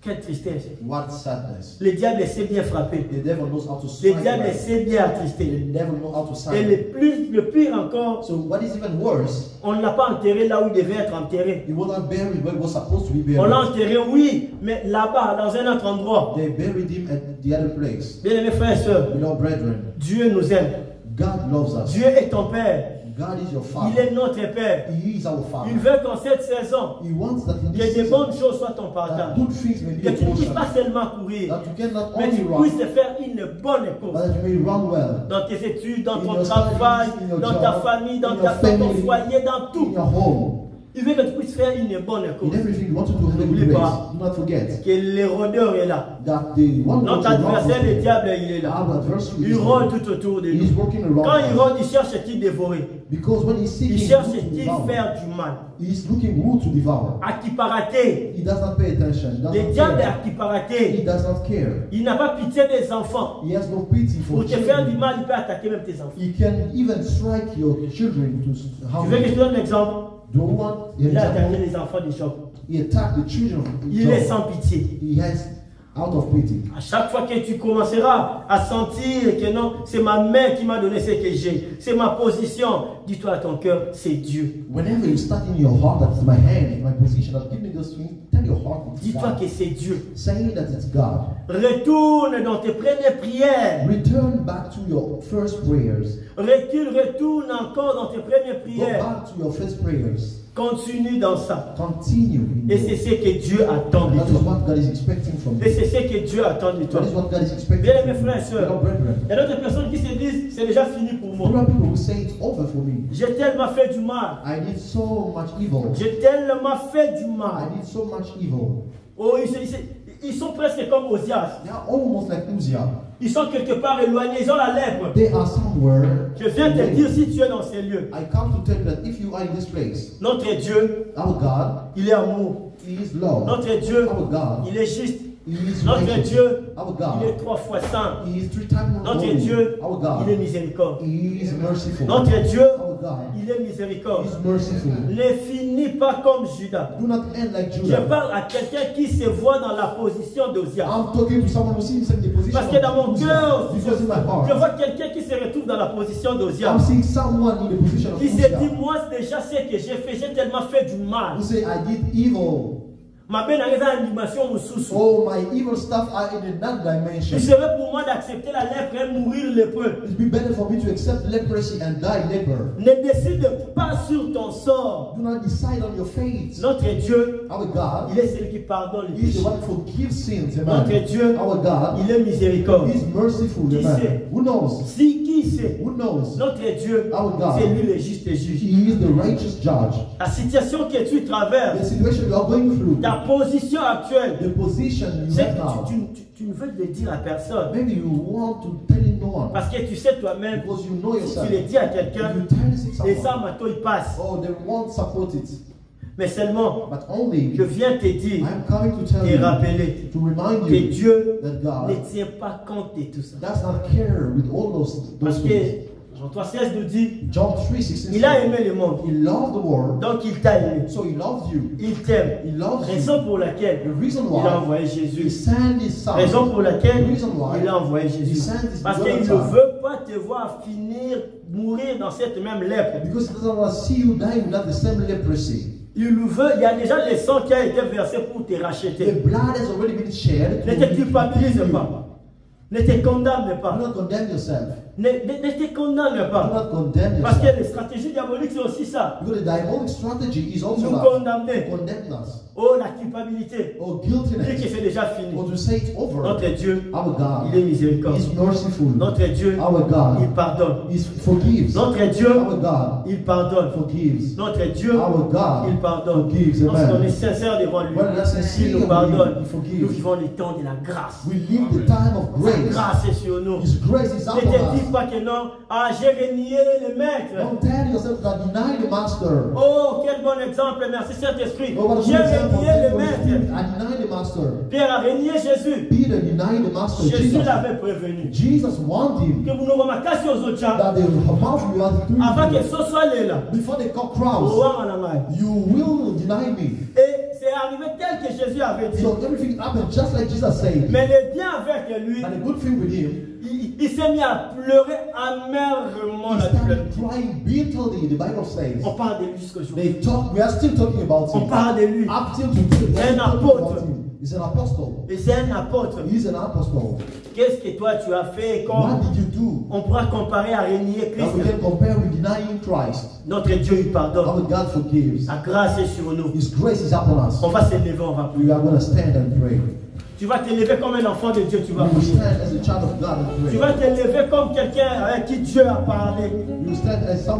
Quelle tristesse. What sadness. Le diable sait bien frapper. The devil knows how to Le strike. diable right. sait bien The attrister. devil knows how to Et silence. le pire encore, So what is even worse, on ne l'a pas enterré là où il devait être enterré. he was not buried where he was supposed to be On l'a buried. enterré, oui, mais là-bas, dans un autre endroit. They buried him at the other place. Bien aimés frères et sœurs, Beloved brethren, Dieu nous aime. God loves us. Dieu est ton Père. God is your Il Father. est notre Père. He is our Father. Il veut qu'en cette saison, He wants that in que this des season, bonnes choses soient ton that partage. good things may be Que a tu ne puisses portion. pas seulement courir, That you can not mais only tu run, puisses faire une bonne but course. that you may run well. Dans tes études, dans In ton your travail, studies, in your dans ta job, famille, dans in your ton family, foyer, dans In tout. your home, Il veut que tu puisses faire une bonne in course. everything you want to do a N'oublie good pas. race. Do not forget Que l'érodeur est là. that the one Notre who wants to adversaire, run le with diable, il est you, là. our adversary Il is rôle there. tout autour de He is nous. working around Quand il us. rôle, il cherche qui dévorer. Because when he's Il seeking cherche who to qui devour, faire du mal. he is looking who to devour. À qui parater. He does not pay attention. He does Le not diable est care. à qui He parater. does not care. Il n'a pas pitié des enfants. He has no pity for Pour te faire du children. mal, il peut attaquer même tes enfants. He can even strike your children to Tu harm veux que je you. te donne un exemple? Do you want an Il a attaqué example? les enfants de Job. He attacked the children of Il est Job. sans pitié. He has out of pity. À chaque fois que tu commenceras à sentir que non, c'est ma main qui m'a donné ce que j'ai, c'est ma position, dis-toi à ton cœur, c'est Dieu. Whenever you start in your heart that it's my hand, in my position, that give me those things, tell your heart it's Dis-toi God. que c'est Dieu. Saying that it's God. Retourne dans tes premières prières. Return back to your first prayers. Retourne encore dans tes premières Go prières. back to your first prayers. Continue dans ça. Continue. Et c'est ce que Dieu attend de That is toi. what God is expecting from Et you. c'est ce que Dieu attend de toi. That is what God is expecting Bien from aimés frères et you. sœurs, Fellow brethren. il y a d'autres personnes qui se disent, c'est déjà fini pour There moi. are people who say it's over for me. J'ai tellement fait du mal. I did so much evil. J'ai tellement fait du I mal. did so much evil. Oh, ils sont presque comme Osias. They are almost like Uzziah. Ils sont quelque part éloignés, ils ont la lèpre. They are somewhere. Je viens te away. dire si tu es dans ces lieux. I come to tell you that if you are in this place, Notre Dieu, our God, il est amour. He is love. Notre Dieu, Our God, il est juste. He is Notre righteous. Dieu, Our il est God, 3 fois saint. He is 3 times more Notre holy. Dieu, Our il est God, miséricorde. He is merciful. Notre Dieu, Our God, il est He miséricorde. is merciful. Ne finis pas comme Judas. Do not end like Je Judah. parle à quelqu'un qui se voit dans la position d'Osias. I'm talking to someone who sees himself in the position Parce que dans mon of Uzziah. cœur, Because in my je heart, vois quelqu'un qui se retrouve dans la position I'm d'Osias. seeing someone in the position of Qui se Uzziah, dit, moi déjà ce que j'ai fait, j'ai tellement fait du mal. who say, I did evil. Ma belle animation sous. Oh, my evil stuff are in another dimension. Il serait pour moi d'accepter la lèpre et mourir lépreux. It'd be better for me to accept leprosy and die leper. Ne décide pas sur ton sort. Do not decide on your fate. Notre Dieu, Our God, il est celui qui pardonne les He is the péchés. one who forgives sins. Notre Amen. Dieu, Our God, il est miséricorde. He is merciful. Qui Amen. sait? Who knows? Si qui sait, Who knows? notre Dieu, Our God. c'est lui le juste juge. He is the righteous judge. La situation que tu The traverses, situation you are going through, ta position actuelle, the position you c'est have que now, tu ne veux le dire à personne. maybe you want to tell it no one Parce que tu sais toi-même, because you know si yourself. tu le dis à If quelqu'un, you tell it les to someone, armes à toi ils passent. oh, they won't support it. Mais seulement, But only je viens te dire, I'm coming to tell te you, rappeler to remind que you Dieu that ne God tient pas compte de tout ça. does not care with all those Parce que things. Jean 3,16 nous dit, John 3:16 il a aimé le monde, He loved the world, donc il t'a aimé. so He loves you. Il t'aime. He loves you. Raison pour laquelle The reason il a why envoyé He Jésus. sent His Son. Raison pour laquelle The reason why il a envoyé He Jésus. sent His Parce beloved qu'il ne Son. veut pas te voir finir, mourir dans cette même lèpre. Because He doesn't want to see you die without the same leprosy. Il veut, il y a déjà le sang qui a été versé pour te The racheter. blood has already been shed. Ne te culpabilise pas. Ne te condamne Do pas. not condemn yourself. Ne te condamne Do pas. not condemn Parce que yourself. les stratégies diaboliques, c'est aussi ça. Because the diabolic strategy is also Nous that condamner. to condemn us. Oh, la culpabilité. Or Dire que guiltiness. c'est déjà fini. Or to say it's over. Notre Dieu, Our God il est miséricorde. is merciful. Notre Dieu, Our God il pardonne. forgives. Notre Dieu, Our God il pardonne. forgives. Notre Dieu, Our God il pardonne. forgives. Lorsqu'on est Amen. sincère devant lui, When we are sincere il nous with pardonne. him, he forgives. Nous vivons les temps de la grâce. We live the time of La grace. grâce est sur nous. His grace is Ne upon te dis us. pas que non, ah, j'ai renié le maître. Don't tell yourself that deny the master. Oh, quel bon exemple, merci Saint-Esprit. Oh, what a J'ai good example. renié le maître. I deny the master. Pierre a renié Jésus. Peter denied the master. Jésus Jesus. l'avait prévenu. Jesus warned him Que vous nous remarquez aux autres gens, that the mouth you are avant que doing ce soit là, before the cock au crows, roi en amaille. you will deny me. Et c'est arrivé tel que Jésus avait dit. So everything happened just like Jesus said. Mais le bien avec lui, And the good thing with him, il s'est mis à pleurer amèrement he la douleur. started crying bitterly. The Bible says. On parle de lui jusqu'au jour. They talk. We are still talking about On him. parle de lui. Up till today, we are Un still talking apôtre. about him. He's an apostle. Et c'est un apôtre. He's an apostle. Qu'est-ce que toi tu as fait What comme did you do? on pourra comparer à renier That we Christ? can compare with denying Christ. Notre Dieu, il pardonne. Our God forgives. La grâce est sur nous. His grace is upon us. On va se lever, on va prier. We are going to stand and pray. Tu vas te lever comme un enfant de Dieu, tu vas You will prier. stand as a child of God and Tu pray. vas te lever comme quelqu'un avec qui Dieu a parlé. You will stand as someone